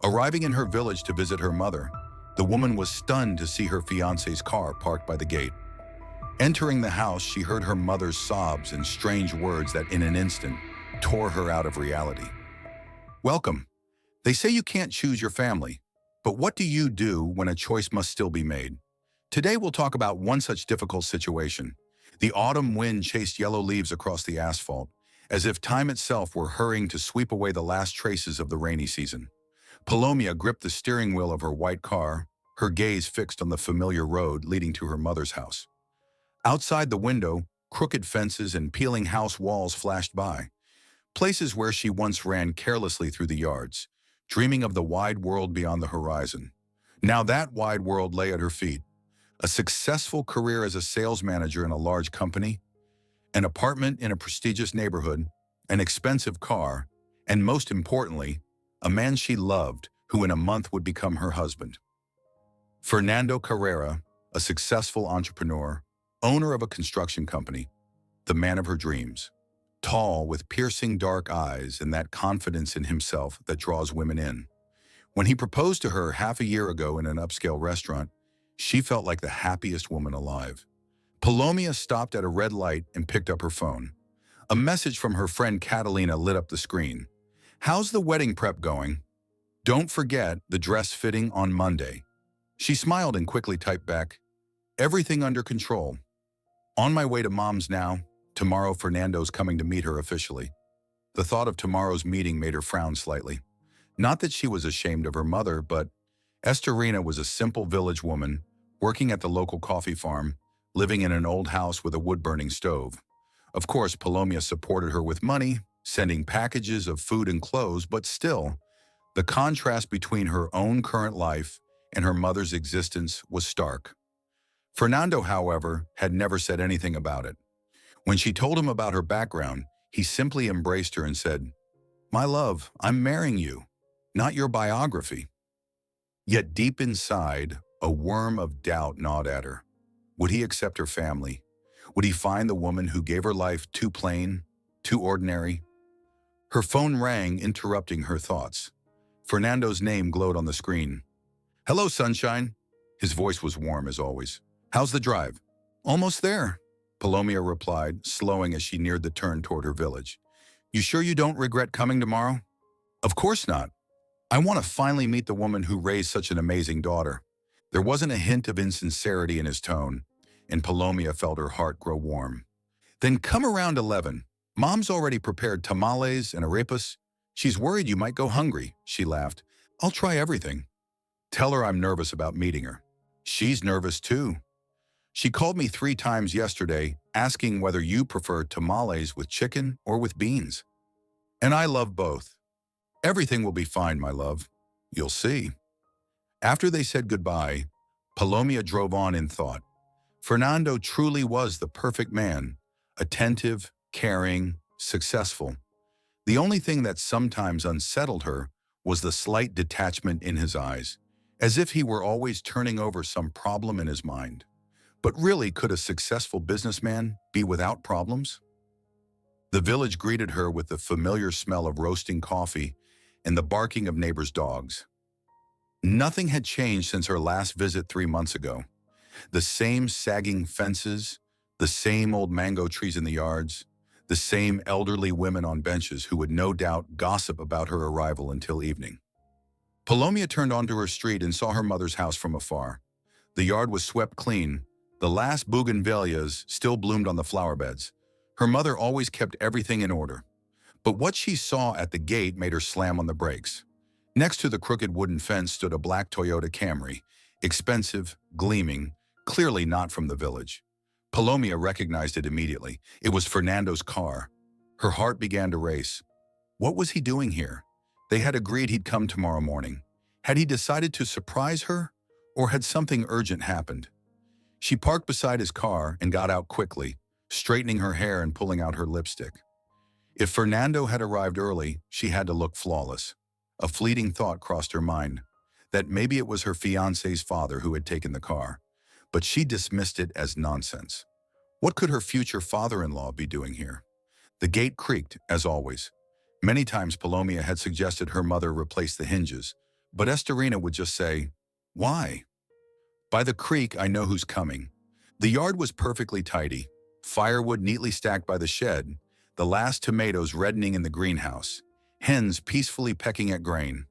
Arriving in her village to visit her mother, the woman was stunned to see her fiancé's car parked by the gate. Entering the house, she heard her mother's sobs and strange words that in an instant tore her out of reality. Welcome. They say you can't choose your family, but what do you do when a choice must still be made? Today we'll talk about one such difficult situation. The autumn wind chased yellow leaves across the asphalt, as if time itself were hurrying to sweep away the last traces of the rainy season. Palomia gripped the steering wheel of her white car, her gaze fixed on the familiar road leading to her mother's house. Outside the window, crooked fences and peeling house walls flashed by, places where she once ran carelessly through the yards, dreaming of the wide world beyond the horizon. Now that wide world lay at her feet. A successful career as a sales manager in a large company, an apartment in a prestigious neighborhood, an expensive car, and most importantly, a man she loved who in a month would become her husband. Fernando Carrera, a successful entrepreneur, owner of a construction company, the man of her dreams. Tall, with piercing dark eyes and that confidence in himself that draws women in. When he proposed to her half a year ago in an upscale restaurant, she felt like the happiest woman alive. Palomia stopped at a red light and picked up her phone. A message from her friend Catalina lit up the screen. "How's the wedding prep going? Don't forget the dress fitting on Monday." She smiled and quickly typed back, "Everything under control. On my way to Mom's now. Tomorrow Fernando's coming to meet her officially." The thought of tomorrow's meeting made her frown slightly. Not that she was ashamed of her mother, but Estorina was a simple village woman, working at the local coffee farm, living in an old house with a wood-burning stove. Of course, Palomia supported her with money, sending packages of food and clothes, but still, the contrast between her own current life and her mother's existence was stark. Fernando, however, had never said anything about it. When she told him about her background, he simply embraced her and said, "My love, I'm marrying you, not your biography." Yet deep inside, a worm of doubt gnawed at her. Would he accept her family? Would he find the woman who gave her life too plain, too ordinary? Her phone rang, interrupting her thoughts. Fernando's name glowed on the screen. "Hello, sunshine." His voice was warm as always. "How's the drive?" "Almost there," Palomia replied, slowing as she neared the turn toward her village. "You sure you don't regret coming tomorrow?" "Of course not. I want to finally meet the woman who raised such an amazing daughter." There wasn't a hint of insincerity in his tone, and Palomia felt her heart grow warm. "Then come around 11. Mom's already prepared tamales and arepas. She's worried you might go hungry," she laughed. "I'll try everything." "Tell her I'm nervous about meeting her." "She's nervous too. She called me 3 times yesterday, asking whether you prefer tamales with chicken or with beans. And I love both." "Everything will be fine, my love. You'll see." After they said goodbye, Palomia drove on in thought. Fernando truly was the perfect man, attentive, caring, successful. The only thing that sometimes unsettled her was the slight detachment in his eyes, as if he were always turning over some problem in his mind. But really, could a successful businessman be without problems? The village greeted her with the familiar smell of roasting coffee and the barking of neighbors' dogs. Nothing had changed since her last visit 3 months ago. The same sagging fences, the same old mango trees in the yards, the same elderly women on benches who would no doubt gossip about her arrival until evening. Palomia turned onto her street and saw her mother's house from afar. The yard was swept clean. The last bougainvilleas still bloomed on the flower beds. Her mother always kept everything in order. But what she saw at the gate made her slam on the brakes. Next to the crooked wooden fence stood a black Toyota Camry, expensive, gleaming, clearly not from the village. Palomia recognized it immediately. It was Fernando's car. Her heart began to race. What was he doing here? They had agreed he'd come tomorrow morning. Had he decided to surprise her, or had something urgent happened? She parked beside his car and got out quickly, straightening her hair and pulling out her lipstick. If Fernando had arrived early, she had to look flawless. A fleeting thought crossed her mind, that maybe it was her fiancé's father who had taken the car, but she dismissed it as nonsense. What could her future father-in-law be doing here? The gate creaked, as always. Many times Palomia had suggested her mother replace the hinges, But Estorina would just say, "Why? By the creek, I know who's coming." The yard was perfectly tidy, firewood neatly stacked by the shed, the last tomatoes reddening in the greenhouse, hens peacefully pecking at grain.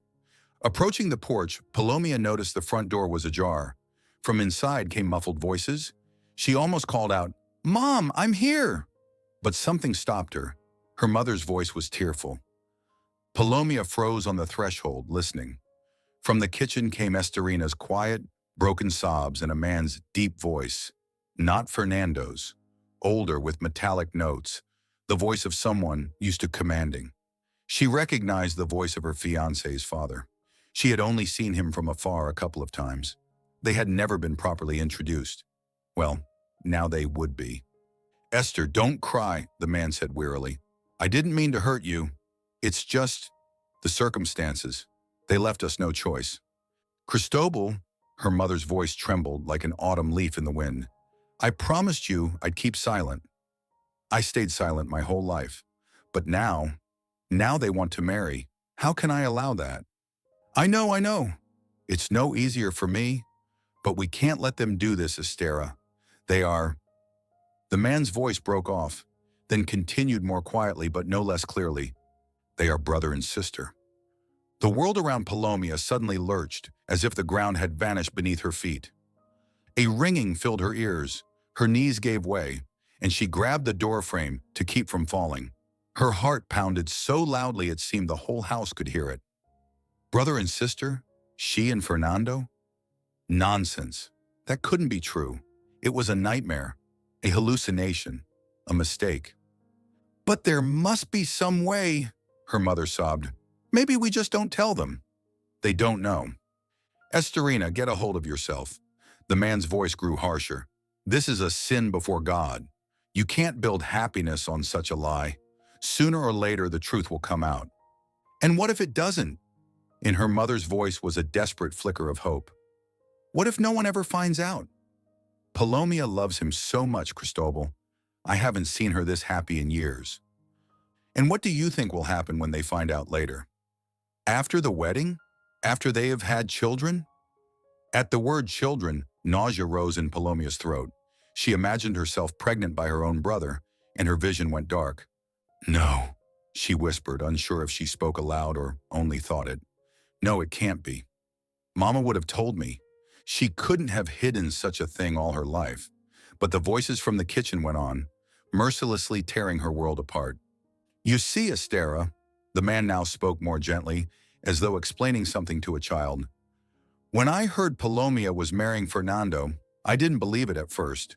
Approaching the porch, Palomia noticed the front door was ajar. From inside came muffled voices. She almost called out, "Mom, I'm here!" But something stopped her. Her mother's voice was tearful. Palomia froze on the threshold, listening. From the kitchen came Estorina's quiet, broken sobs and a man's deep voice. Not Fernando's, older with metallic notes, the voice of someone used to commanding. She recognized the voice of her fiancé's father. She had only seen him from afar a couple of times. They had never been properly introduced. Well, now they would be. "Esther, don't cry," the man said wearily. "I didn't mean to hurt you. It's just the circumstances. They left us no choice." "Cristobal," her mother's voice trembled like an autumn leaf in the wind. "I promised you I'd keep silent. I stayed silent my whole life. But now they want to marry. How can I allow that?" I know. It's no easier for me, but we can't let them do this, Estera. They are—" The man's voice broke off, then continued more quietly but no less clearly. "They are brother and sister." The world around Palomia suddenly lurched, as if the ground had vanished beneath her feet. A ringing filled her ears, her knees gave way, and she grabbed the doorframe to keep from falling. Her heart pounded so loudly it seemed the whole house could hear it. Brother and sister? She and Fernando? Nonsense. That couldn't be true. It was a nightmare, a hallucination, a mistake. "But there must be some way," her mother sobbed. "Maybe we just don't tell them." "They don't know." "Estorina, get a hold of yourself." The man's voice grew harsher. "This is a sin before God. You can't build happiness on such a lie. Sooner or later, the truth will come out." "And what if it doesn't?" In her mother's voice was a desperate flicker of hope. "What if no one ever finds out?" "Palomia loves him so much, Cristobal. I haven't seen her this happy in years." "And what do you think will happen when they find out later? After the wedding? After they have had children?" At the word children, nausea rose in Palomia's throat. She imagined herself pregnant by her own brother, and her vision went dark. "No," she whispered, unsure if she spoke aloud or only thought it. "No, it can't be. Mama would have told me. She couldn't have hidden such a thing all her life." But the voices from the kitchen went on, mercilessly tearing her world apart. "You see, Estera," the man now spoke more gently, as though explaining something to a child. "When I heard Palomia was marrying Fernando, I didn't believe it at first.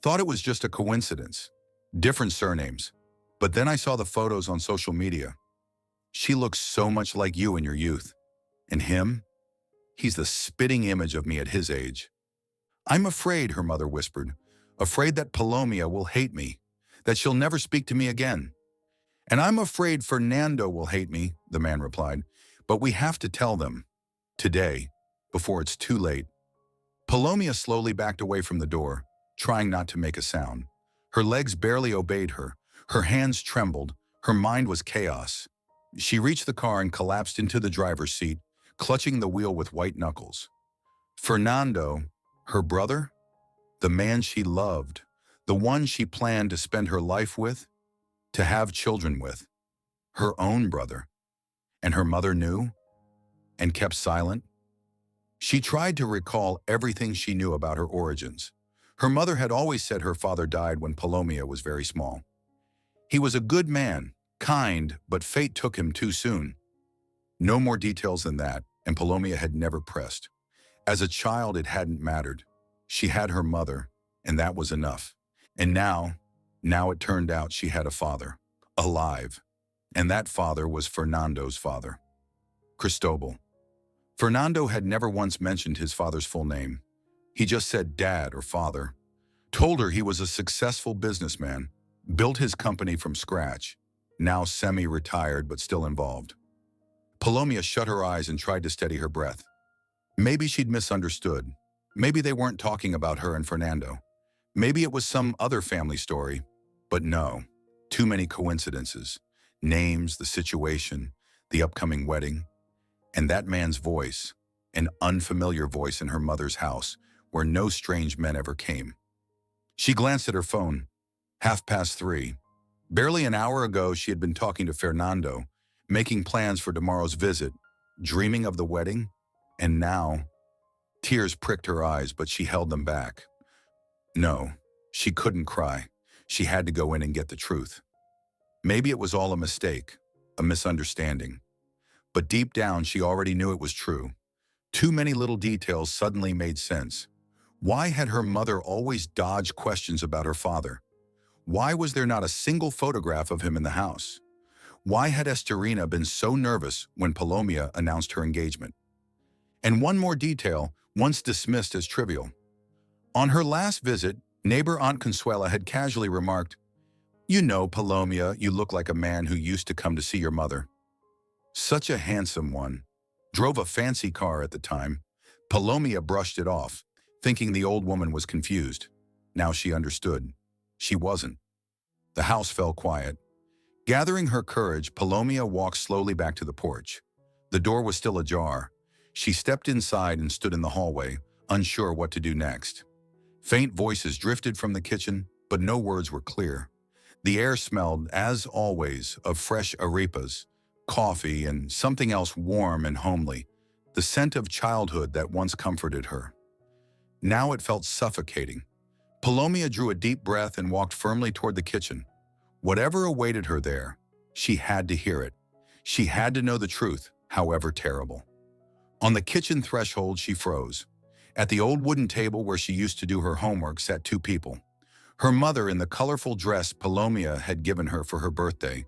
Thought it was just a coincidence. Different surnames. But then I saw the photos on social media. She looks so much like you in your youth. And him? He's the spitting image of me at his age." "I'm afraid," her mother whispered. "Afraid that Palomia will hate me, that she'll never speak to me again." "And I'm afraid Fernando will hate me," the man replied. "But we have to tell them. Today, before it's too late." Palomia slowly backed away from the door, trying not to make a sound. Her legs barely obeyed her. Her hands trembled. Her mind was chaos. She reached the car and collapsed into the driver's seat, clutching the wheel with white knuckles. Fernando, her brother? The man she loved, the one she planned to spend her life with, to have children with. Her own brother. And her mother knew and kept silent. She tried to recall everything she knew about her origins. Her mother had always said her father died when Palomia was very small. He was a good man, kind, but fate took him too soon. No more details than that, and Palomia had never pressed. As a child, it hadn't mattered. She had her mother, and that was enough. And now it turned out she had a father, alive. And that father was Fernando's father, Cristobal. Fernando had never once mentioned his father's full name. He just said dad or father. Told her he was a successful businessman, built his company from scratch, now semi-retired but still involved. Palomia shut her eyes and tried to steady her breath. Maybe she'd misunderstood. Maybe they weren't talking about her and Fernando. Maybe it was some other family story. But no, too many coincidences. Names, the situation, the upcoming wedding. And that man's voice, an unfamiliar voice in her mother's house, where no strange men ever came. She glanced at her phone. 3:30. Barely an hour ago, she had been talking to Fernando, making plans for tomorrow's visit, dreaming of the wedding, and now, tears pricked her eyes, but she held them back. No, she couldn't cry. She had to go in and get the truth. Maybe it was all a mistake, a misunderstanding. But deep down, she already knew it was true. Too many little details suddenly made sense. Why had her mother always dodged questions about her father? Why was there not a single photograph of him in the house? Why had Estorina been so nervous when Palomia announced her engagement? And one more detail, once dismissed as trivial. On her last visit, neighbor Aunt Consuela had casually remarked, "You know, Palomia, you look like a man who used to come to see your mother." Such a handsome one. Drove a fancy car at the time. Palomia brushed it off, thinking the old woman was confused. Now she understood. She wasn't. The house fell quiet. Gathering her courage, Palomia walked slowly back to the porch. The door was still ajar. She stepped inside and stood in the hallway, unsure what to do next. Faint voices drifted from the kitchen, but no words were clear. The air smelled, as always, of fresh arepas, coffee, and something else warm and homely, the scent of childhood that once comforted her. Now it felt suffocating. Palomia drew a deep breath and walked firmly toward the kitchen. Whatever awaited her there, she had to hear it. She had to know the truth, however terrible. On the kitchen threshold, she froze. At the old wooden table where she used to do her homework sat two people. Her mother in the colorful dress Palomia had given her for her birthday,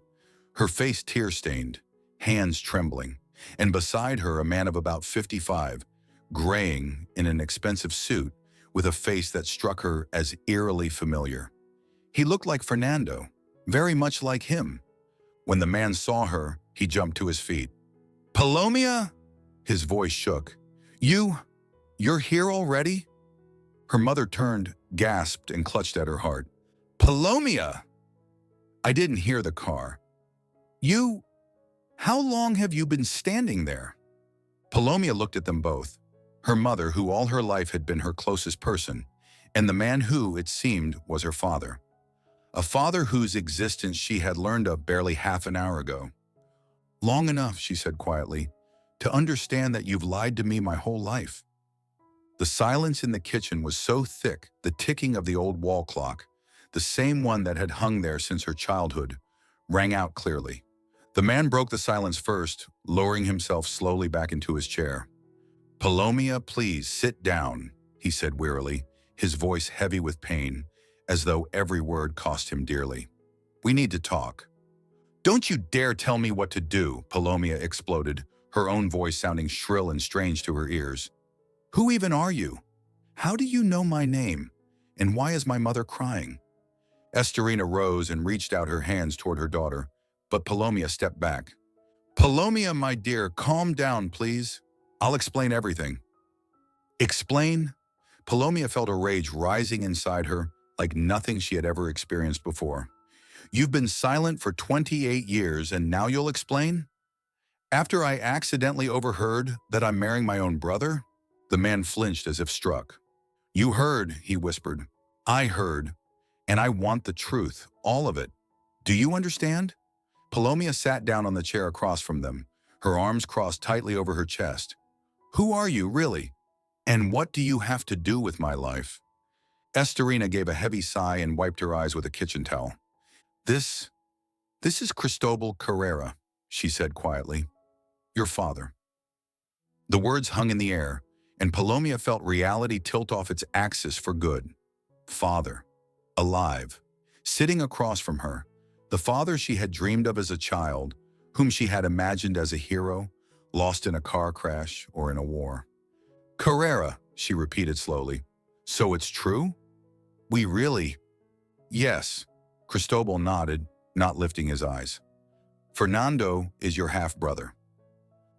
her face tear-stained, hands trembling, and beside her a man of about 55, graying in an expensive suit with a face that struck her as eerily familiar. He looked like Fernando, very much like him. When the man saw her, he jumped to his feet. "Palomia?" His voice shook. You're here already?" Her mother turned, gasped, and clutched at her heart. "Palomia!" "I didn't hear the car." How long have you been standing there?" Palomia looked at them both. Her mother, who all her life had been her closest person, and the man who, it seemed, was her father. A father whose existence she had learned of barely half an hour ago. "Long enough," she said quietly, "to understand that you've lied to me my whole life." The silence in the kitchen was so thick, the ticking of the old wall clock, the same one that had hung there since her childhood, rang out clearly. The man broke the silence first, lowering himself slowly back into his chair. "Palomia, please sit down," he said wearily, his voice heavy with pain, as though every word cost him dearly. "We need to talk." "Don't you dare tell me what to do," Palomia exploded, her own voice sounding shrill and strange to her ears. "Who even are you? How do you know my name? And why is my mother crying?" Estorina rose and reached out her hands toward her daughter, but Palomia stepped back. "Palomia, my dear, calm down, please. I'll explain everything." "Explain?" Palomia felt a rage rising inside her like nothing she had ever experienced before. "You've been silent for 28 years and now you'll explain? After I accidentally overheard that I'm marrying my own brother?" The man flinched as if struck. "You heard," he whispered. "I heard. And I want the truth, all of it. Do you understand?" Palomia sat down on the chair across from them, her arms crossed tightly over her chest. "Who are you, really? And what do you have to do with my life?" Estorina gave a heavy sigh and wiped her eyes with a kitchen towel. This is Cristobal Carrera," she said quietly. "Your father." The words hung in the air, and Palomia felt reality tilt off its axis for good. Father. Alive. Sitting across from her. The father she had dreamed of as a child, whom she had imagined as a hero, lost in a car crash or in a war. "Carrera," she repeated slowly. "So it's true? We really—" "Yes," Cristobal nodded, not lifting his eyes. "Fernando is your half-brother."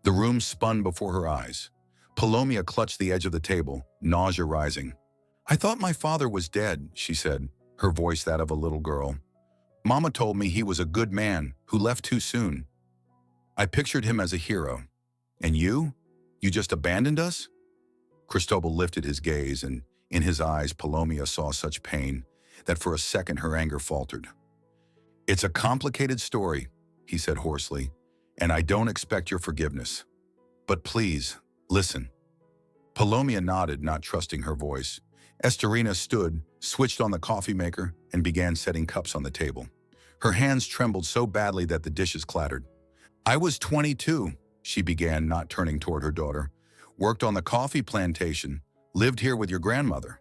The room spun before her eyes. Palomia clutched the edge of the table, nausea rising. "I thought my father was dead," she said, her voice that of a little girl. "Mama told me he was a good man who left too soon. I pictured him as a hero." And you? You just abandoned us? Cristobal lifted his gaze, and in his eyes, Palomia saw such pain that for a second her anger faltered. It's a complicated story, he said hoarsely, and I don't expect your forgiveness. But please, listen. Palomia nodded, not trusting her voice. Estorina stood, switched on the coffee maker, and began setting cups on the table. Her hands trembled so badly that the dishes clattered. I was 22, she began, not turning toward her daughter. Worked on the coffee plantation, lived here with your grandmother.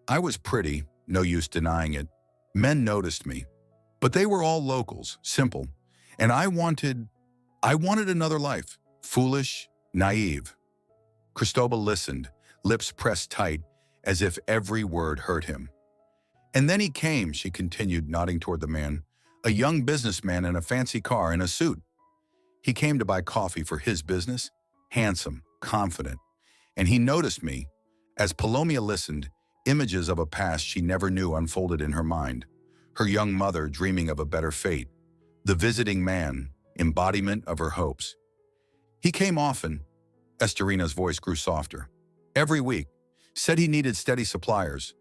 I was pretty, no use denying it. Men noticed me. But they were all locals, simple. And I wanted another life, foolish, naive. Cristobal listened, lips pressed tight, as if every word hurt him. And then he came, she continued, nodding toward the man, a young businessman in a fancy car in a suit. He came to buy coffee for his business, handsome, confident. And he noticed me. As Palomia listened, images of a past she never knew unfolded in her mind. Her young mother dreaming of a better fate. The visiting man, embodiment of her hopes. He came often. Estorina's voice grew softer. Every week. Said he needed steady suppliers.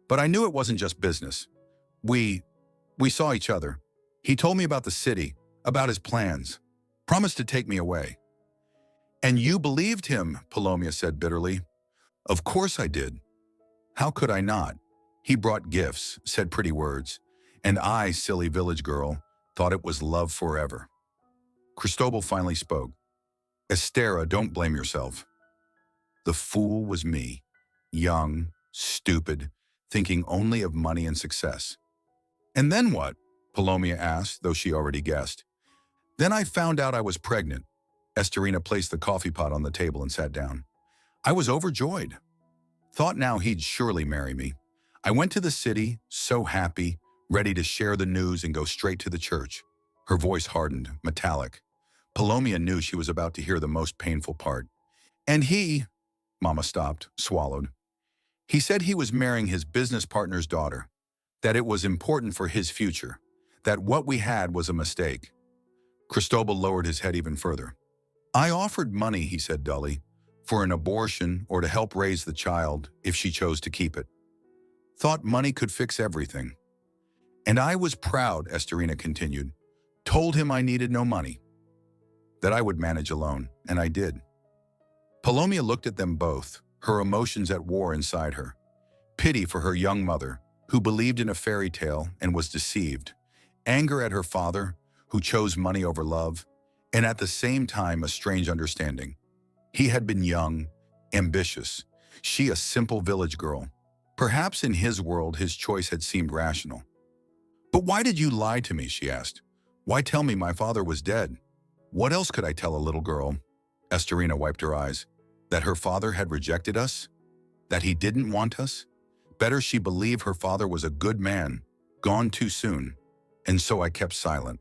But I knew it wasn't just business. We saw each other. He told me about the city, about his plans. Promised to take me away. And you believed him, Palomia said bitterly. Of course I did. How could I not? He brought gifts, said pretty words. And I, silly village girl, thought it was love forever. Cristobal finally spoke. Estera, don't blame yourself. The fool was me. Young, stupid, thinking only of money and success. And then what? Palomia asked, though she already guessed. Then I found out I was pregnant. Estorina placed the coffee pot on the table and sat down. I was overjoyed. Thought now he'd surely marry me. I went to the city, so happy, ready to share the news and go straight to the church. Her voice hardened, metallic. Palomia knew she was about to hear the most painful part. And he, Mama stopped, swallowed. He said he was marrying his business partner's daughter, that it was important for his future, that what we had was a mistake. Cristobal lowered his head even further. I offered money, he said dully, for an abortion or to help raise the child if she chose to keep it. Thought money could fix everything. And I was proud, Estorina continued. Told him I needed no money, that I would manage alone, and I did. Palomia looked at them both, her emotions at war inside her. Pity for her young mother, who believed in a fairy tale and was deceived. Anger at her father, who chose money over love, and at the same time a strange understanding. He had been young, ambitious, she a simple village girl. Perhaps in his world his choice had seemed rational. But why did you lie to me, she asked. Why tell me my father was dead? What else could I tell a little girl? Estorina wiped her eyes. That her father had rejected us? That he didn't want us? Better she believe her father was a good man, gone too soon. And so I kept silent.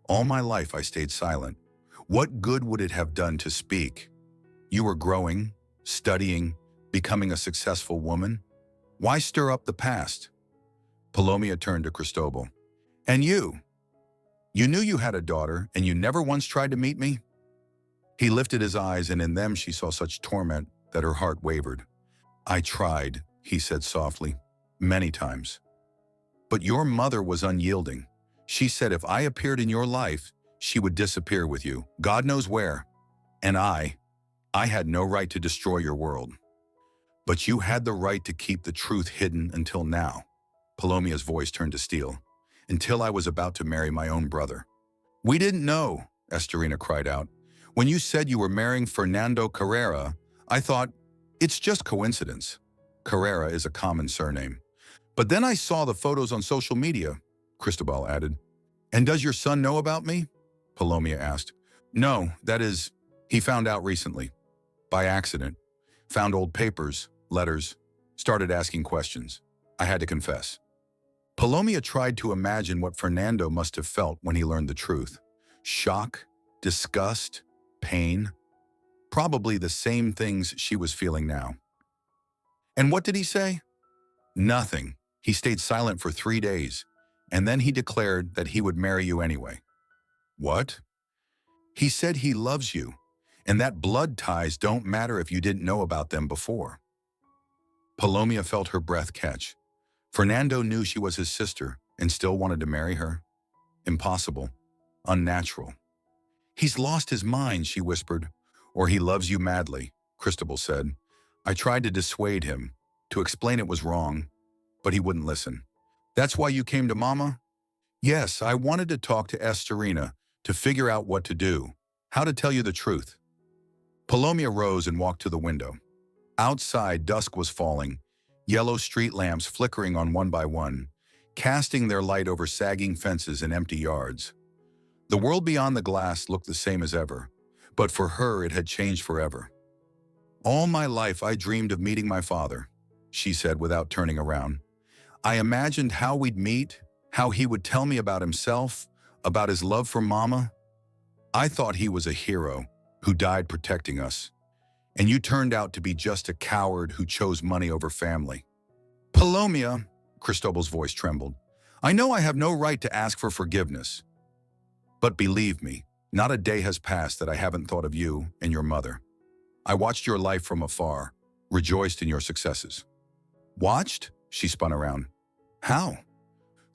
All my life I stayed silent. What good would it have done to speak? You were growing, studying, becoming a successful woman. Why stir up the past? Palomia turned to Cristobal. And you? You knew you had a daughter, and you never once tried to meet me? He lifted his eyes, and in them she saw such torment that her heart wavered. I tried, he said softly, many times. But your mother was unyielding. She said if I appeared in your life, she would disappear with you, God knows where. And I had no right to destroy your world. But you had the right to keep the truth hidden until now. Palomia's voice turned to steel. Until I was about to marry my own brother. We didn't know, Estorina cried out. When you said you were marrying Fernando Carrera, I thought, it's just coincidence. Carrera is a common surname. But then I saw the photos on social media, Cristobal added. And does your son know about me? Palomia asked. No, that is, he found out recently. By accident. Found old papers, letters, started asking questions. I had to confess. Palomia tried to imagine what Fernando must have felt when he learned the truth. Shock, disgust, pain. Probably the same things she was feeling now. And what did he say? Nothing. He stayed silent for 3 days, and then he declared that he would marry you anyway. What? He said he loves you, And that blood ties don't matter if you didn't know about them before. Palomia felt her breath catch. Fernando knew she was his sister and still wanted to marry her. Impossible. Unnatural. He's lost his mind, she whispered. Or he loves you madly, Cristobal said. I tried to dissuade him, to explain it was wrong, but he wouldn't listen. That's why you came to Mama? Yes, I wanted to talk to Estorina to figure out what to do, how to tell you the truth. Palomia rose and walked to the window. Outside, dusk was falling, yellow street lamps flickering on one by one, casting their light over sagging fences and empty yards. The world beyond the glass looked the same as ever, but for her it had changed forever. All my life I dreamed of meeting my father, she said without turning around. I imagined how we'd meet, how he would tell me about himself, about his love for Mama. I thought he was a hero who died protecting us. And you turned out to be just a coward who chose money over family. Palomia, Cristobal's voice trembled. I know I have no right to ask for forgiveness. But believe me, not a day has passed that I haven't thought of you and your mother. I watched your life from afar, rejoiced in your successes. Watched? She spun around. How?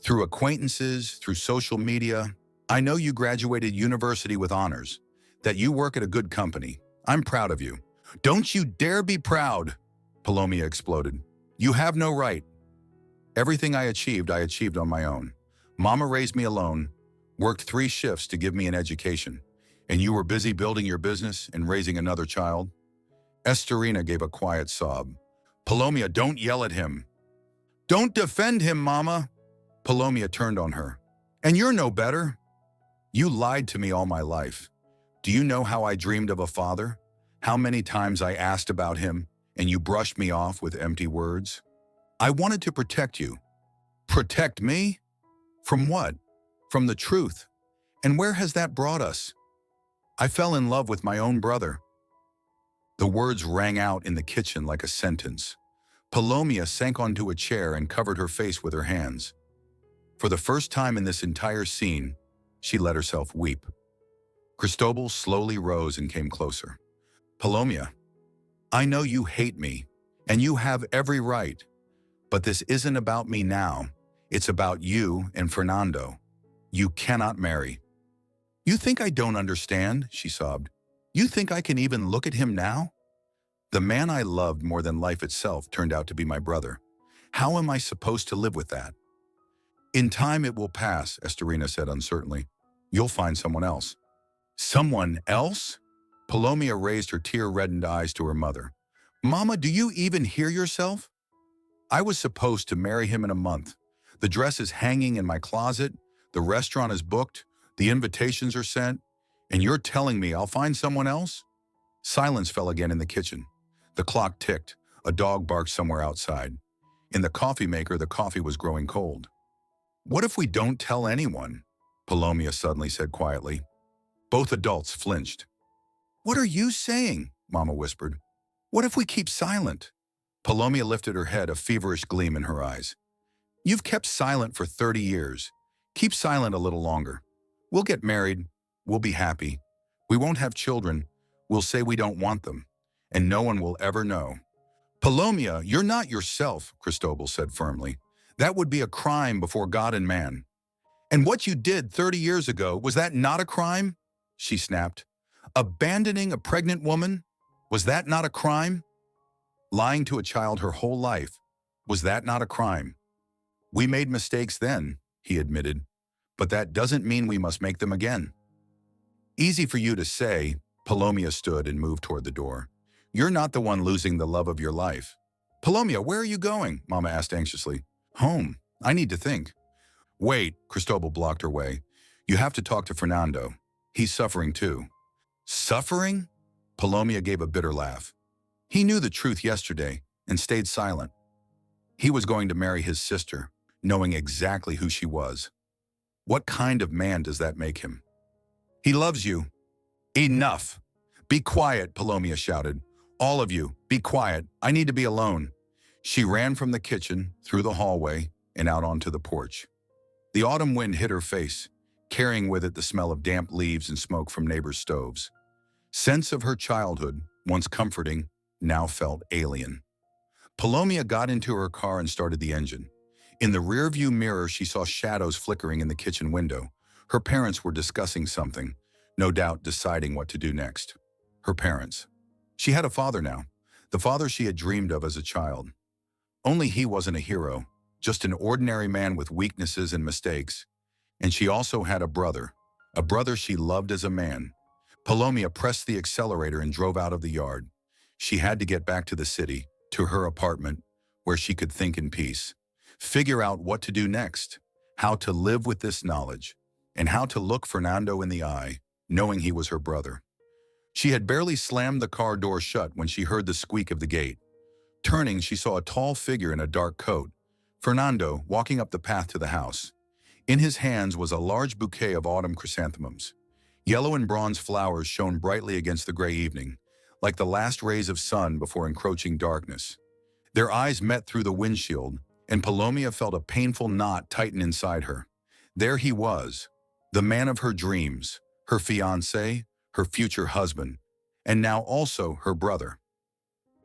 Through acquaintances, through social media. I know you graduated university with honors, that you work at a good company. I'm proud of you. Don't you dare be proud, Palomia exploded. You have no right. Everything I achieved on my own. Mama raised me alone, worked 3 shifts to give me an education, and you were busy building your business and raising another child? Estorina gave a quiet sob. Palomia, don't yell at him. Don't defend him, Mama. Palomia turned on her. And you're no better. You lied to me all my life. Do you know how I dreamed of a father? How many times I asked about him, and you brushed me off with empty words? I wanted to protect you. Protect me? From what? From the truth. And where has that brought us? I fell in love with my own brother. The words rang out in the kitchen like a sentence. Palomia sank onto a chair and covered her face with her hands. For the first time in this entire scene, she let herself weep. Cristobal slowly rose and came closer. Palomia, I know you hate me, and you have every right, but this isn't about me now. It's about you and Fernando. You cannot marry. You think I don't understand? She sobbed. You think I can even look at him now? The man I loved more than life itself turned out to be my brother. How am I supposed to live with that? In time it will pass, Estorina said uncertainly. You'll find someone else. Someone else? Palomia raised her tear-reddened eyes to her mother. Mama, do you even hear yourself? I was supposed to marry him in a month. The dress is hanging in my closet, the restaurant is booked, the invitations are sent, and you're telling me I'll find someone else? Silence fell again in the kitchen. The clock ticked. A dog barked somewhere outside. In the coffee maker, the coffee was growing cold. What if we don't tell anyone? Palomia suddenly said quietly. Both adults flinched. What are you saying? Mama whispered. What if we keep silent? Palomia lifted her head, a feverish gleam in her eyes. You've kept silent for 30 years. Keep silent a little longer. We'll get married. We'll be happy. We won't have children. We'll say we don't want them. And no one will ever know. Palomia, you're not yourself, Cristobal said firmly. That would be a crime before God and man. And what you did 30 years ago, was that not a crime? She snapped. Abandoning a pregnant woman? Was that not a crime? Lying to a child her whole life? Was that not a crime? We made mistakes then, he admitted, but that doesn't mean we must make them again. Easy for you to say, Palomia stood and moved toward the door. You're not the one losing the love of your life. Palomia, where are you going? Mama asked anxiously. Home. I need to think. Wait, Cristobal blocked her way. You have to talk to Fernando. He's suffering too. Suffering? Palomia gave a bitter laugh. He knew the truth yesterday and stayed silent. He was going to marry his sister, knowing exactly who she was. What kind of man does that make him? He loves you. Enough. Be quiet, Palomia shouted. All of you, be quiet. I need to be alone. She ran from the kitchen, through the hallway, and out onto the porch. The autumn wind hit her face, carrying with it the smell of damp leaves and smoke from neighbors' stoves. Sense of her childhood, once comforting, now felt alien. Palomia got into her car and started the engine. In the rearview mirror, she saw shadows flickering in the kitchen window. Her parents were discussing something, no doubt deciding what to do next. Her parents. She had a father now, the father she had dreamed of as a child. Only he wasn't a hero, just an ordinary man with weaknesses and mistakes. And she also had a brother she loved as a man. Palomia pressed the accelerator and drove out of the yard. She had to get back to the city, to her apartment, where she could think in peace. Figure out what to do next, how to live with this knowledge, and how to look Fernando in the eye, knowing he was her brother. She had barely slammed the car door shut when she heard the squeak of the gate. Turning, she saw a tall figure in a dark coat, Fernando, walking up the path to the house. In his hands was a large bouquet of autumn chrysanthemums. Yellow and bronze flowers shone brightly against the gray evening, like the last rays of sun before encroaching darkness. Their eyes met through the windshield, and Palomia felt a painful knot tighten inside her. There he was, the man of her dreams, her fiancé, her future husband, and now also her brother.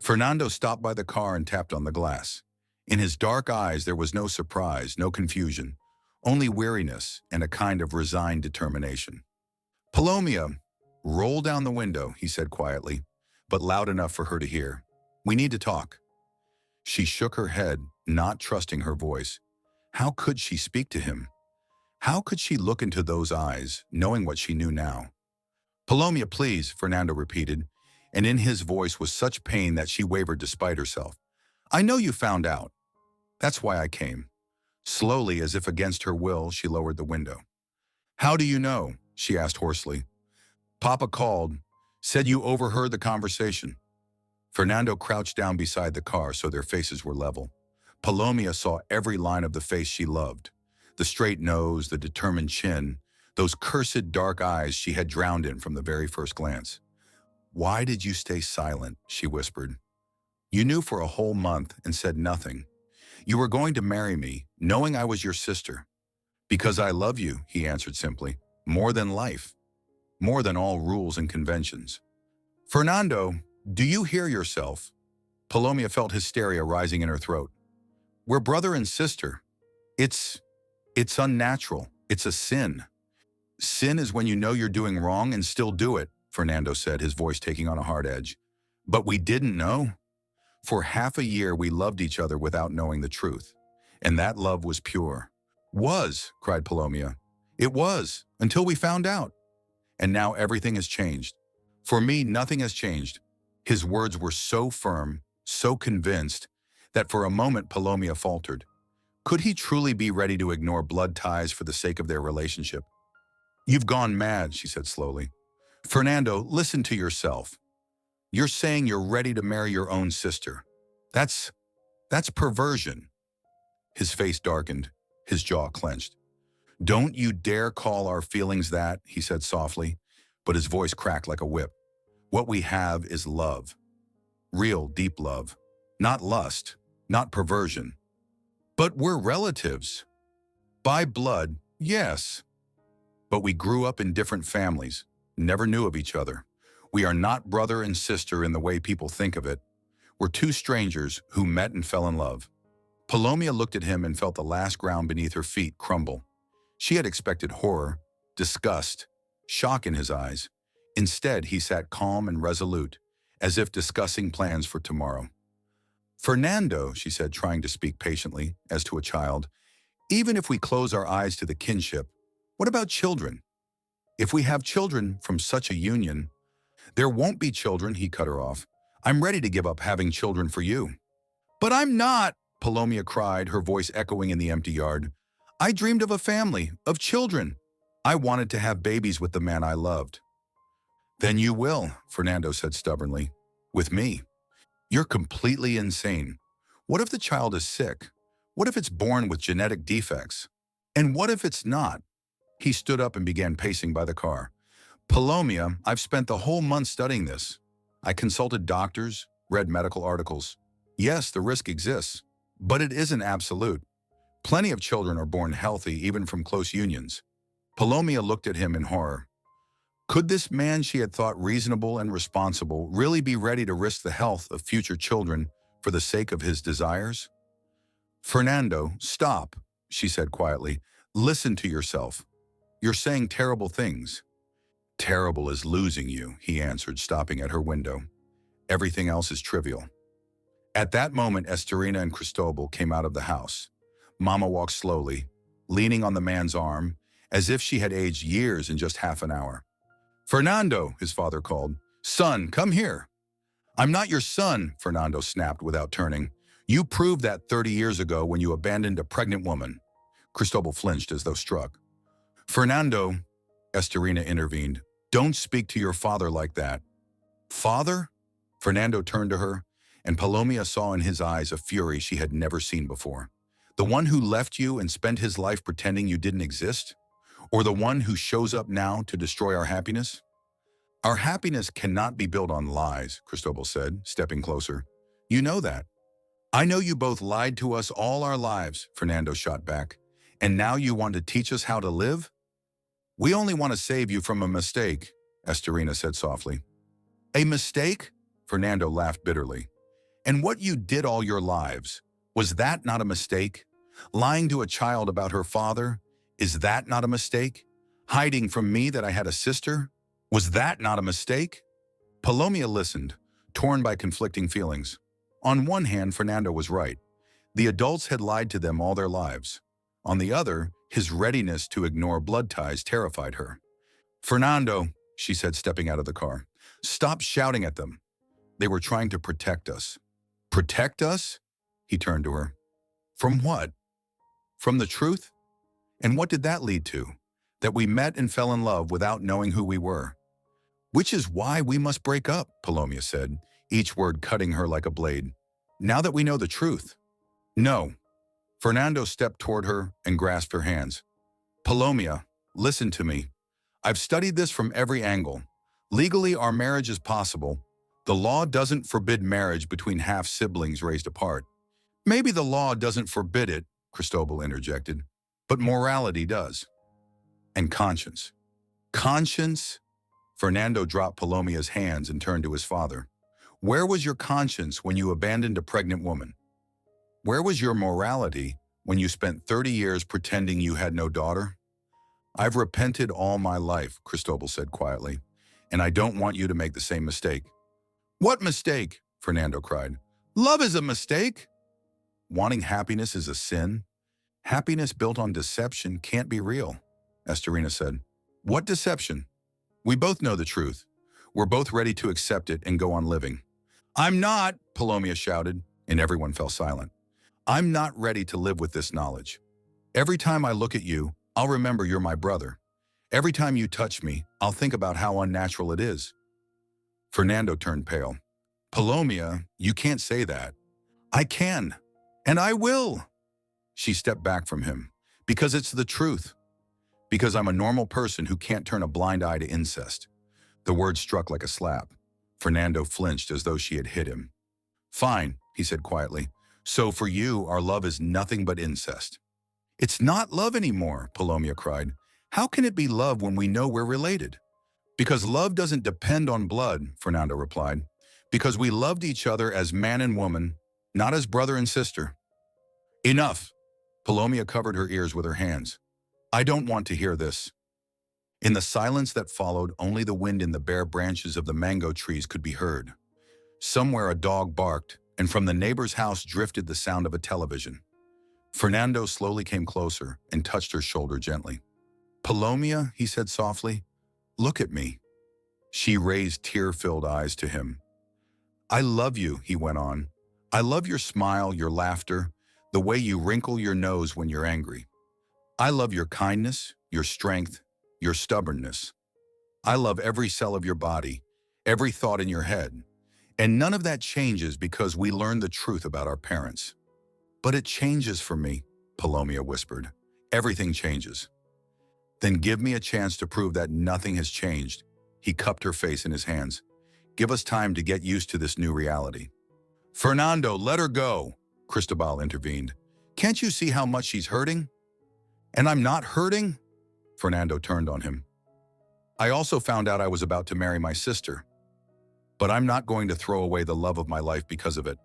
Fernando stopped by the car and tapped on the glass. In his dark eyes there was no surprise, no confusion, only weariness and a kind of resigned determination. "Palomia, roll down the window," he said quietly, but loud enough for her to hear. "We need to talk." She shook her head, not trusting her voice. How could she speak to him? How could she look into those eyes, knowing what she knew now? "Palomia, please," Fernando repeated, and in his voice was such pain that she wavered despite herself. "I know you found out. That's why I came." Slowly, as if against her will, she lowered the window. "How do you know?" she asked hoarsely. "Papa called, said you overheard the conversation." Fernando crouched down beside the car so their faces were level. Palomia saw every line of the face she loved. The straight nose, the determined chin, those cursed dark eyes she had drowned in from the very first glance. "Why did you stay silent?" she whispered. "You knew for a whole month and said nothing. You were going to marry me, knowing I was your sister." "Because I love you," he answered simply. "More than life. More than all rules and conventions." "Fernando, do you hear yourself?" Palomia felt hysteria rising in her throat. "We're brother and sister. It's unnatural. It's a sin." "Sin is when you know you're doing wrong and still do it," Fernando said, his voice taking on a hard edge. "But we didn't know. For half a year we loved each other without knowing the truth. And that love was pure." "Was," cried Palomia. "It was, until we found out. And now everything has changed. For me, nothing has changed." His words were so firm, so convinced, that for a moment Palomia faltered. Could he truly be ready to ignore blood ties for the sake of their relationship? "You've gone mad," she said slowly. "Fernando, listen to yourself. You're saying you're ready to marry your own sister. That's perversion." His face darkened, his jaw clenched. "Don't you dare call our feelings that," he said softly, but his voice cracked like a whip. "What we have is love. Real, deep love. Not lust, not perversion. But we're relatives. By blood, yes. But we grew up in different families, never knew of each other. We are not brother and sister in the way people think of it. We're two strangers who met and fell in love." Palomia looked at him and felt the last ground beneath her feet crumble. She had expected horror, disgust, shock in his eyes. Instead, he sat calm and resolute, as if discussing plans for tomorrow. "Fernando," she said, trying to speak patiently, as to a child, "even if we close our eyes to the kinship, what about children? If we have children from such a union—" "There won't be children," he cut her off. "I'm ready to give up having children for you." "But I'm not," Palomia cried, her voice echoing in the empty yard. "I dreamed of a family, of children. I wanted to have babies with the man I loved." "Then you will," Fernando said stubbornly. "With me. You're completely insane. What if the child is sick? What if it's born with genetic defects? And what if it's not?" He stood up and began pacing by the car. "Palomia, I've spent the whole month studying this. I consulted doctors, read medical articles. Yes, the risk exists, but it isn't absolute. Plenty of children are born healthy even from close unions." Palomia looked at him in horror. Could this man she had thought reasonable and responsible really be ready to risk the health of future children for the sake of his desires? "Fernando, stop," she said quietly. "Listen to yourself. You're saying terrible things." "Terrible is losing you," he answered, stopping at her window. "Everything else is trivial." At that moment, Estorina and Cristobal came out of the house. Mama walked slowly, leaning on the man's arm, as if she had aged years in just half an hour. "Fernando," his father called. "Son, come here." "I'm not your son," Fernando snapped without turning. "You proved that 30 years ago when you abandoned a pregnant woman." Cristobal flinched as though struck. "Fernando," Estorina intervened, "don't speak to your father like that." "Father?" Fernando turned to her, and Palomia saw in his eyes a fury she had never seen before. "The one who left you and spent his life pretending you didn't exist? Or the one who shows up now to destroy our happiness?" "Our happiness cannot be built on lies," Cristobal said, stepping closer. "You know that." "I know you both lied to us all our lives," Fernando shot back. "And now you want to teach us how to live?" "We only want to save you from a mistake," Estorina said softly. "A mistake?" Fernando laughed bitterly. "And what you did all your lives, was that not a mistake? Lying to a child about her father, is that not a mistake? Hiding from me that I had a sister, was that not a mistake?" Palomia listened, torn by conflicting feelings. On one hand, Fernando was right. The adults had lied to them all their lives. On the other, his readiness to ignore blood ties terrified her. "Fernando," she said, stepping out of the car, "stop shouting at them. They were trying to protect us." "Protect us?" He turned to her. "From what? From the truth? And what did that lead to? That we met and fell in love without knowing who we were." "Which is why we must break up," Palomia said, each word cutting her like a blade. "Now that we know the truth." "No." Fernando stepped toward her and grasped her hands. "Palomia, listen to me. I've studied this from every angle. Legally, our marriage is possible. The law doesn't forbid marriage between half-siblings raised apart. Maybe the law doesn't forbid it," Cristobal interjected, "but morality does. And conscience." "Conscience?" Fernando dropped Palomia's hands and turned to his father. "Where was your conscience when you abandoned a pregnant woman? Where was your morality when you spent 30 years pretending you had no daughter?" "I've repented all my life," Cristobal said quietly, "and I don't want you to make the same mistake." "What mistake?" Fernando cried. "Love is a mistake." "Wanting happiness is a sin. Happiness built on deception can't be real," Estorina said. "What deception?" "We both know the truth. We're both ready to accept it and go on living." "I'm not," Palomia shouted, and everyone fell silent. "I'm not ready to live with this knowledge. Every time I look at you, I'll remember you're my brother. Every time you touch me, I'll think about how unnatural it is." Fernando turned pale. "Palomia, you can't say that." "I can, and I will." She stepped back from him. "Because it's the truth. Because I'm a normal person who can't turn a blind eye to incest." The word struck like a slap. Fernando flinched as though she had hit him. "Fine," he said quietly. "So for you, our love is nothing but incest." "It's not love anymore," Palomia cried. "How can it be love when we know we're related?" "Because love doesn't depend on blood," Fernando replied. "Because we loved each other as man and woman, not as brother and sister." "Enough!" Palomia covered her ears with her hands. "I don't want to hear this." In the silence that followed, only the wind in the bare branches of the mango trees could be heard. Somewhere a dog barked, and from the neighbor's house drifted the sound of a television. Fernando slowly came closer and touched her shoulder gently. "Palomia," he said softly, "look at me." She raised tear-filled eyes to him. "I love you," he went on. "I love your smile, your laughter, the way you wrinkle your nose when you're angry. I love your kindness, your strength, your stubbornness. I love every cell of your body, every thought in your head. And none of that changes because we learned the truth about our parents." "But it changes for me," Palomia whispered. "Everything changes." "Then give me a chance to prove that nothing has changed." He cupped her face in his hands. "Give us time to get used to this new reality." "Fernando, let her go," Cristobal intervened. "Can't you see how much she's hurting?" "And I'm not hurting?" Fernando turned on him. I also found out I was about to marry my sister, but I'm not going to throw away the love of my life because of it.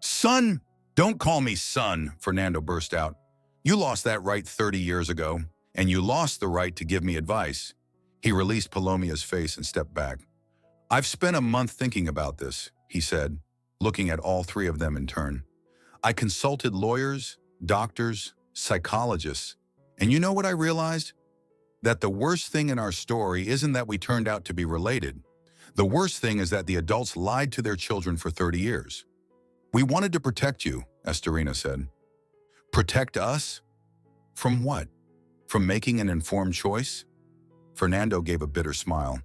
Son! Don't call me son, Fernando burst out. You lost that right 30 years ago, and you lost the right to give me advice. He released Palomia's face and stepped back. I've spent a month thinking about this, he said, looking at all three of them in turn. I consulted lawyers, doctors, psychologists, and you know what I realized? That the worst thing in our story isn't that we turned out to be related. The worst thing is that the adults lied to their children for 30 years. We wanted to protect you, Estorina said. Protect us? From what? From making an informed choice? Fernando gave a bitter smile.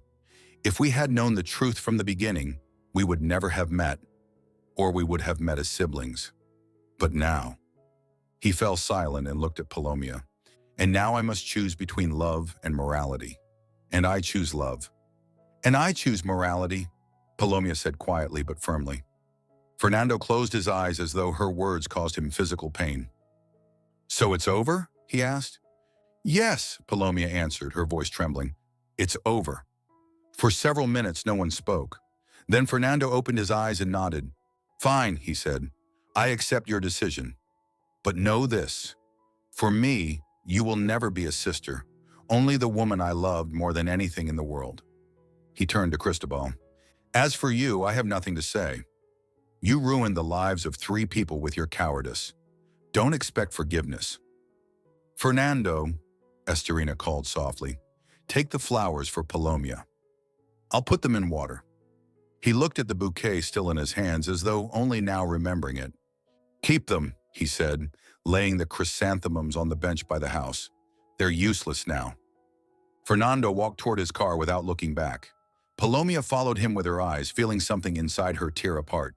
If we had known the truth from the beginning, we would never have met, or we would have met as siblings. But now, he fell silent and looked at Palomia. And now I must choose between love and morality. And I choose love. And I choose morality, Palomia said quietly but firmly. Fernando closed his eyes as though her words caused him physical pain. So it's over? He asked. Yes, Palomia answered, her voice trembling. It's over. For several minutes, no one spoke. Then Fernando opened his eyes and nodded. Fine, he said. I accept your decision. But know this. For me, you will never be a sister, only the woman I loved more than anything in the world. He turned to Cristobal. As for you, I have nothing to say. You ruined the lives of 3 people with your cowardice. Don't expect forgiveness. Fernando, Estorina called softly, take the flowers for Palomia. I'll put them in water. He looked at the bouquet still in his hands as though only now remembering it. Keep them, he said, laying the chrysanthemums on the bench by the house. They're useless now. Fernando walked toward his car without looking back. Palomia followed him with her eyes, feeling something inside her tear apart.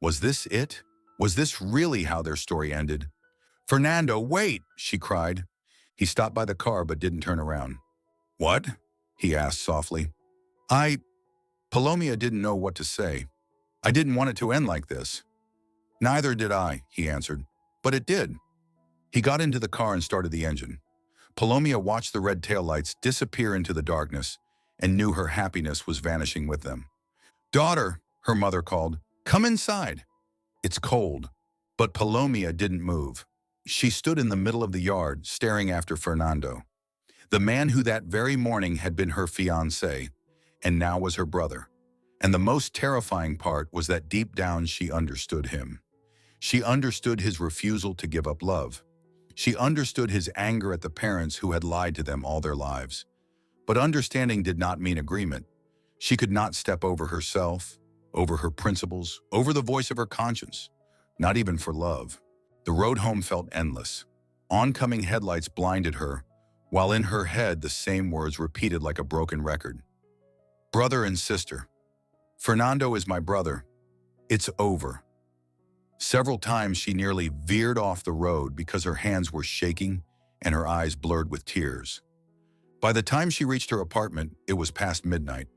Was this it? Was this really how their story ended? Fernando, wait, she cried. He stopped by the car but didn't turn around. What? He asked softly. Palomia didn't know what to say. I didn't want it to end like this. Neither did I, he answered. But it did. He got into the car and started the engine. Palomia watched the red taillights disappear into the darkness and knew her happiness was vanishing with them. Daughter, her mother called, come inside. It's cold. But Palomia didn't move. She stood in the middle of the yard, staring after Fernando, the man who that very morning had been her fiancé, and now was her brother. And the most terrifying part was that deep down she understood him. She understood his refusal to give up love. She understood his anger at the parents who had lied to them all their lives. But understanding did not mean agreement. She could not step over herself, over her principles, over the voice of her conscience, not even for love. The road home felt endless. Oncoming headlights blinded her, while in her head the same words repeated like a broken record. Brother and sister. Fernando is my brother. It's over. Several times she nearly veered off the road because her hands were shaking and her eyes blurred with tears. By the time she reached her apartment, it was past midnight.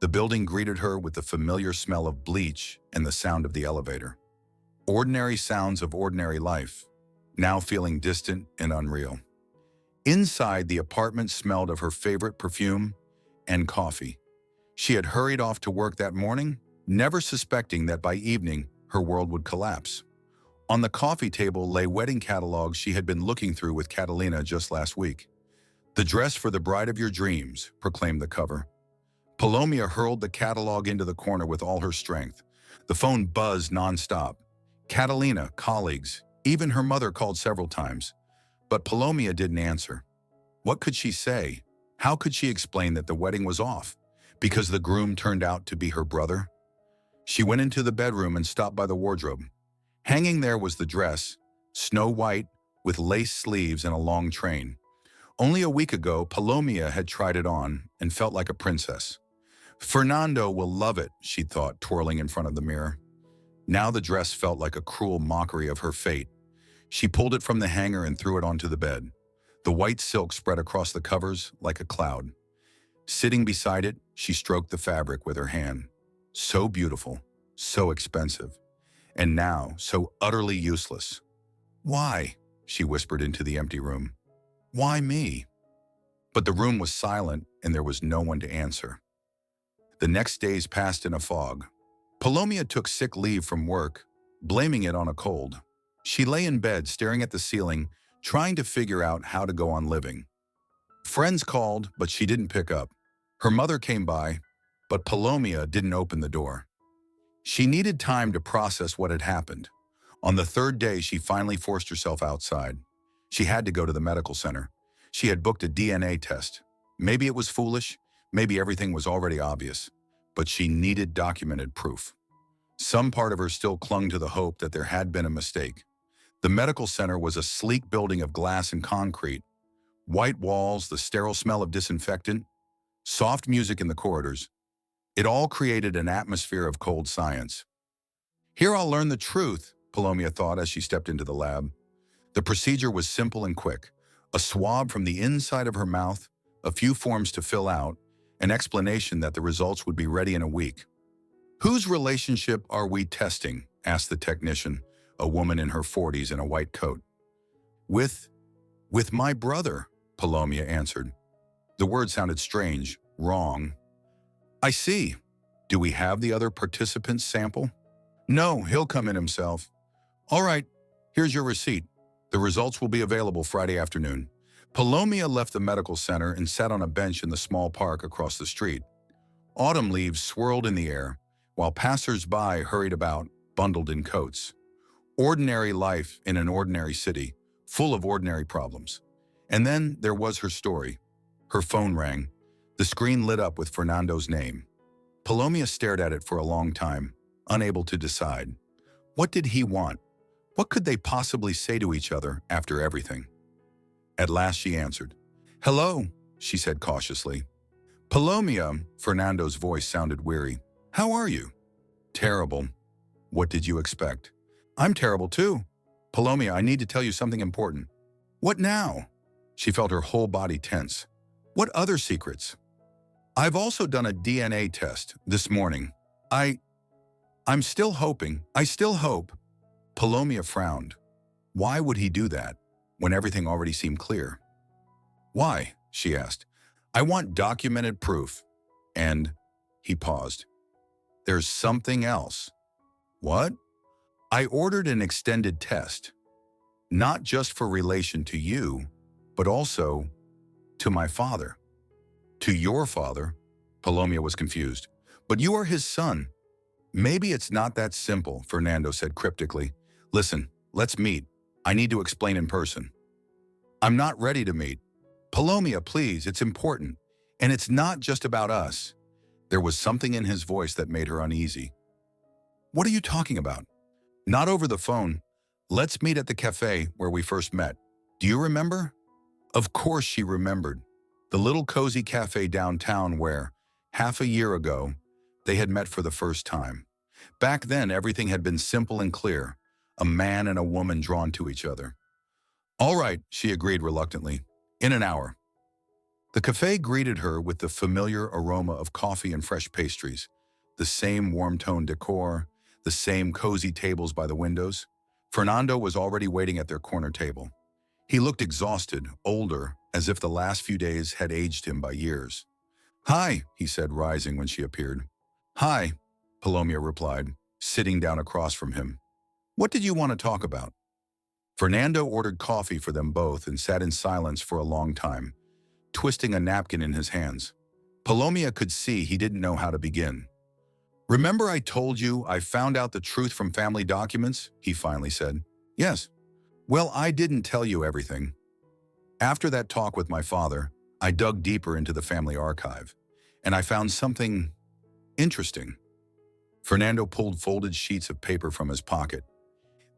The building greeted her with the familiar smell of bleach and the sound of the elevator. Ordinary sounds of ordinary life, now feeling distant and unreal. Inside, the apartment smelled of her favorite perfume and coffee. She had hurried off to work that morning, never suspecting that by evening, her world would collapse. On the coffee table lay wedding catalogs she had been looking through with Catalina just last week. The dress for the bride of your dreams, proclaimed the cover. Palomia hurled the catalog into the corner with all her strength. The phone buzzed nonstop. Catalina, colleagues, even her mother called several times. But Palomia didn't answer. What could she say? How could she explain that the wedding was off? Because the groom turned out to be her brother? She went into the bedroom and stopped by the wardrobe. Hanging there was the dress, snow white, with lace sleeves and a long train. Only a week ago, Palomia had tried it on and felt like a princess. Fernando will love it, she thought, twirling in front of the mirror. Now the dress felt like a cruel mockery of her fate. She pulled it from the hanger and threw it onto the bed. The white silk spread across the covers like a cloud. Sitting beside it, she stroked the fabric with her hand. So beautiful, so expensive, and now so utterly useless. Why? She whispered into the empty room. Why me? But the room was silent and there was no one to answer. The next days passed in a fog. Palomia took sick leave from work, blaming it on a cold. She lay in bed staring at the ceiling, trying to figure out how to go on living. Friends called, but she didn't pick up. Her mother came by, but Palomia didn't open the door. She needed time to process what had happened. On the third day, she finally forced herself outside. She had to go to the medical center. She had booked a DNA test. Maybe it was foolish, maybe everything was already obvious, but she needed documented proof. Some part of her still clung to the hope that there had been a mistake. The medical center was a sleek building of glass and concrete. White walls, the sterile smell of disinfectant, soft music in the corridors. It all created an atmosphere of cold science. Here I'll learn the truth, Palomia thought as she stepped into the lab. The procedure was simple and quick. A swab from the inside of her mouth, a few forms to fill out, an explanation that the results would be ready in a week. "Whose relationship are we testing?" asked the technician, a woman in her 40s in a white coat. With my brother," Palomia answered. The word sounded strange, wrong. "I see. Do we have the other participant's sample?" "No, he'll come in himself." "All right, here's your receipt. The results will be available Friday afternoon." Palomia left the medical center and sat on a bench in the small park across the street. Autumn leaves swirled in the air, while passers-by hurried about, bundled in coats. Ordinary life in an ordinary city, full of ordinary problems. And then there was her story. Her phone rang. The screen lit up with Fernando's name. Palomia stared at it for a long time, unable to decide. What did he want? What could they possibly say to each other after everything? At last she answered. "Hello," she said cautiously. "Palomia," Fernando's voice sounded weary. "How are you?" "Terrible." "What did you expect?" "I'm terrible too. Palomia, I need to tell you something important." "What now?" She felt her whole body tense. "What other secrets?" "I've also done a DNA test this morning. I'm still hoping. I still hope." Palomia frowned. Why would he do that when everything already seemed clear? "Why?" she asked. "I want documented proof." And he paused. "There's something else." "What?" "I ordered an extended test, not just for relation to you, but also to my father." "To your father?" Palomia was confused. "But you are his son." "Maybe it's not that simple," Fernando said cryptically. "Listen, let's meet. I need to explain in person." "I'm not ready to meet." "Palomia, please, it's important. And it's not just about us." There was something in his voice that made her uneasy. "What are you talking about?" "Not over the phone. Let's meet at the cafe where we first met. Do you remember?" Of course she remembered. The little cozy cafe downtown where, half a year ago, they had met for the first time. Back then, everything had been simple and clear. A man and a woman drawn to each other. "All right," she agreed reluctantly. "In an hour." The cafe greeted her with the familiar aroma of coffee and fresh pastries, the same warm-toned decor, the same cozy tables by the windows. Fernando was already waiting at their corner table. He looked exhausted, older, as if the last few days had aged him by years. "Hi," he said, rising when she appeared. "Hi," Palomia replied, sitting down across from him. "What did you want to talk about?" Fernando ordered coffee for them both and sat in silence for a long time, twisting a napkin in his hands. Palomia could see he didn't know how to begin. "Remember I told you I found out the truth from family documents?" he finally said. "Yes." "Well, I didn't tell you everything. After that talk with my father, I dug deeper into the family archive, and I found something interesting." Fernando pulled folded sheets of paper from his pocket.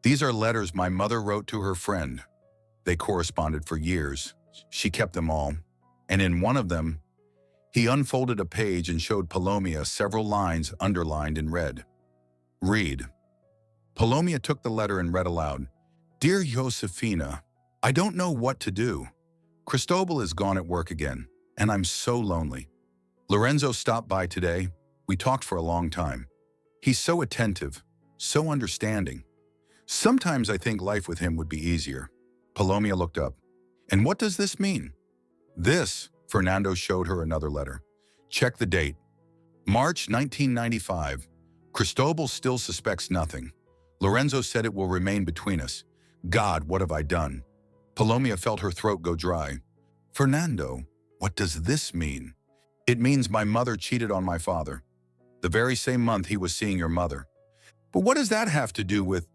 "These are letters my mother wrote to her friend. They corresponded for years. She kept them all. And in one of them, he unfolded a page and showed Palomia several lines underlined in red. Read." Palomia took the letter and read aloud. "Dear Josefina, I don't know what to do. Cristobal is gone at work again, and I'm so lonely. Lorenzo stopped by today. We talked for a long time. He's so attentive, so understanding. Sometimes I think life with him would be easier." Palomia looked up. "And what does this mean?" "This," Fernando showed her another letter. Check the date. March 1995. Cristobal still suspects nothing. Lorenzo said it will remain between us. God, what have I done? Palomia felt her throat go dry. Fernando, what does this mean? It means my mother cheated on my father. The very same month he was seeing your mother. But what does that have to do with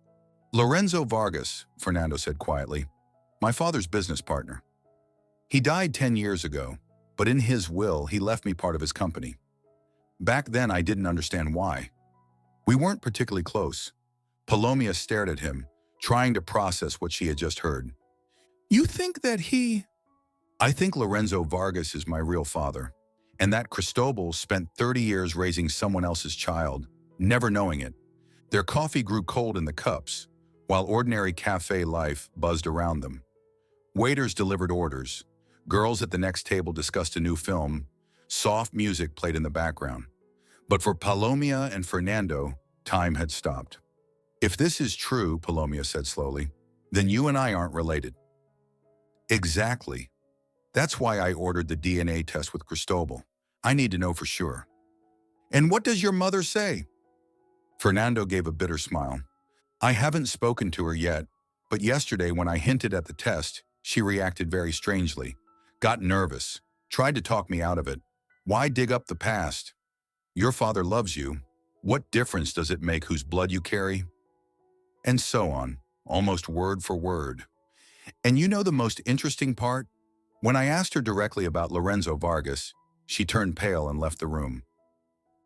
Lorenzo Vargas? Fernando said quietly. My father's business partner. He died 10 years ago, but in his will, he left me part of his company. Back then, I didn't understand why. We weren't particularly close. Palomia stared at him, trying to process what she had just heard. You think that he... I think Lorenzo Vargas is my real father, and that Cristobal spent 30 years raising someone else's child, never knowing it. Their coffee grew cold in the cups, while ordinary cafe life buzzed around them. Waiters delivered orders. Girls at the next table discussed a new film. Soft music played in the background. But for Palomia and Fernando, time had stopped. If this is true, Palomia said slowly, then you and I aren't related. Exactly. That's why I ordered the DNA test with Cristobal. I need to know for sure. And what does your mother say? Fernando gave a bitter smile. I haven't spoken to her yet, but yesterday when I hinted at the test, she reacted very strangely, got nervous, tried to talk me out of it. Why dig up the past? Your father loves you. What difference does it make whose blood you carry? And so on, almost word for word. And you know the most interesting part? When I asked her directly about Lorenzo Vargas, she turned pale and left the room.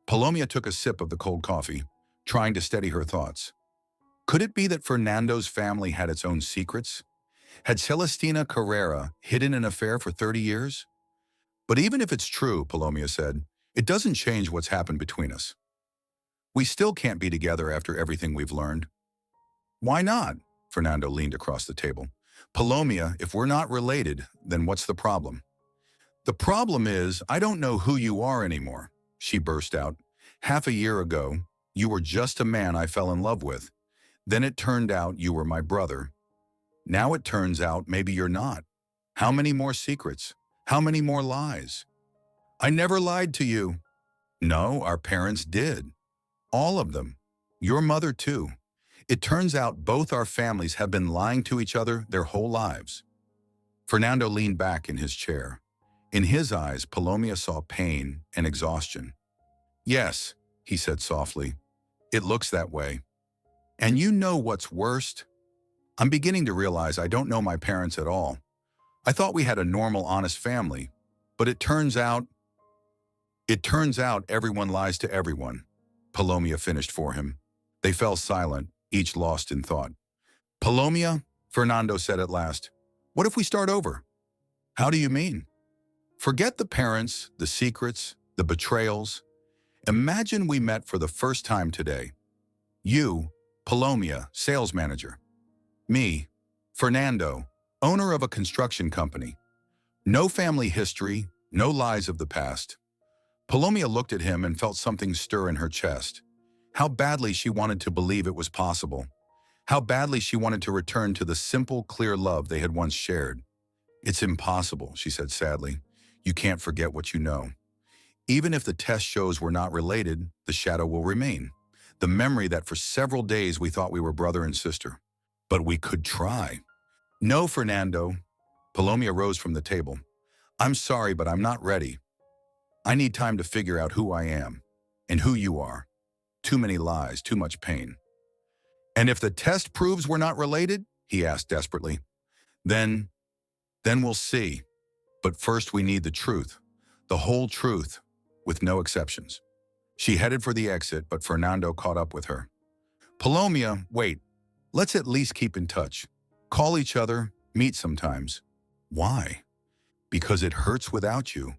Palomia took a sip of the cold coffee, trying to steady her thoughts. Could it be that Fernando's family had its own secrets? Had Celestina Carrera hidden an affair for 30 years? But even if it's true, Palomia said, it doesn't change what's happened between us. We still can't be together after everything we've learned. Why not? Fernando leaned across the table. Palomia, if we're not related, then what's the problem? The problem is, I don't know who you are anymore, she burst out. Half a year ago, you were just a man I fell in love with. Then it turned out you were my brother. Now it turns out maybe you're not. How many more secrets? How many more lies? I never lied to you. No, our parents did. All of them. Your mother too. It turns out both our families have been lying to each other their whole lives. Fernando leaned back in his chair. In his eyes, Palomia saw pain and exhaustion. Yes, he said softly. It looks that way. And you know what's worst? I'm beginning to realize I don't know my parents at all. I thought we had a normal, honest family, but it turns out everyone lies to everyone. Palomia finished for him. They fell silent, each lost in thought. Palomia, Fernando said at last, what if we start over? How do you mean? Forget the parents, the secrets, the betrayals. Imagine we met for the first time today. You, Palomia, sales manager. Me, Fernando, owner of a construction company. No family history, no lies of the past. Palomia looked at him and felt something stir in her chest. How badly she wanted to believe it was possible. How badly she wanted to return to the simple, clear love they had once shared. It's impossible, she said sadly. You can't forget what you know. Even if the test shows we're not related, the shadow will remain. The memory that for several days we thought we were brother and sister. But we could try. No, Fernando. Palomia rose from the table. I'm sorry, but I'm not ready. I need time to figure out who I am and who you are. Too many lies, too much pain. And if the test proves we're not related, he asked desperately, then we'll see. But first we need the truth, the whole truth, with no exceptions. She headed for the exit, but Fernando caught up with her. Palomia, wait, let's at least keep in touch. Call each other, meet sometimes. Why? Because it hurts without you.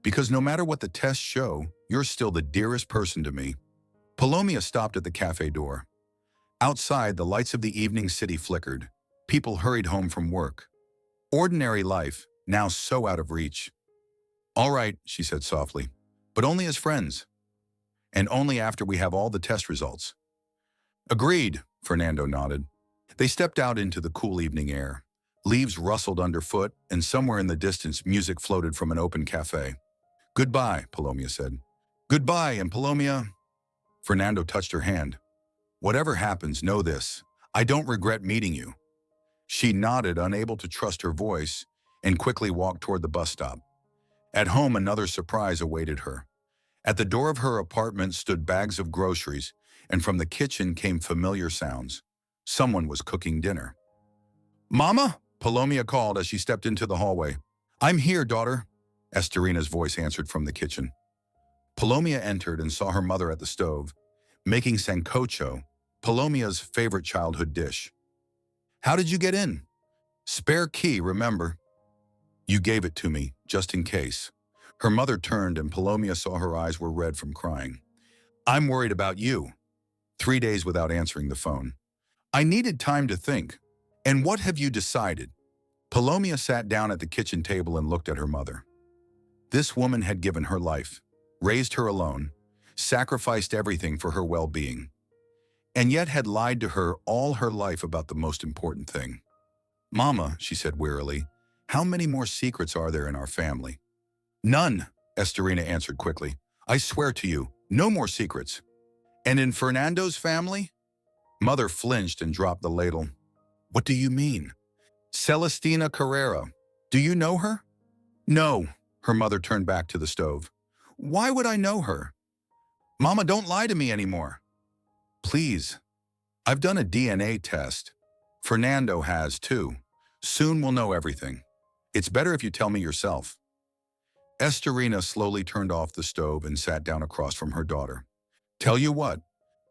Because no matter what the tests show, you're still the dearest person to me. Palomia stopped at the cafe door. Outside, the lights of the evening city flickered. People hurried home from work. Ordinary life, now so out of reach. All right, she said softly, but only as friends. And only after we have all the test results. Agreed, Fernando nodded. They stepped out into the cool evening air. Leaves rustled underfoot, and somewhere in the distance, music floated from an open cafe. "Goodbye," Palomia said. "Goodbye," and Palomia... Fernando touched her hand. "Whatever happens, know this. I don't regret meeting you." She nodded, unable to trust her voice, and quickly walked toward the bus stop. At home, another surprise awaited her. At the door of her apartment stood bags of groceries, and from the kitchen came familiar sounds. Someone was cooking dinner. "Mama?" Palomia called as she stepped into the hallway. "I'm here, daughter," Estorina's voice answered from the kitchen. Palomia entered and saw her mother at the stove, making sancocho, Palomia's favorite childhood dish. "How did you get in?" "Spare key, remember?" "You gave it to me, just in case." Her mother turned and Palomia saw her eyes were red from crying. "I'm worried about you." 3 days without answering the phone. "I needed time to think." "And what have you decided?" Palomia sat down at the kitchen table and looked at her mother. This woman had given her life, raised her alone, sacrificed everything for her well-being, and yet had lied to her all her life about the most important thing. "Mama," she said wearily, "how many more secrets are there in our family?" "None," Estorina answered quickly. "I swear to you, no more secrets." "And in Fernando's family?" Mother flinched and dropped the ladle. "What do you mean?" "Celestina Carrera. Do you know her?" "No." Her mother turned back to the stove. "Why would I know her?" "Mama, don't lie to me anymore." "Please. I've done a DNA test. Fernando has too. Soon we'll know everything. It's better if you tell me yourself." Estorina slowly turned off the stove and sat down across from her daughter. "Tell you what,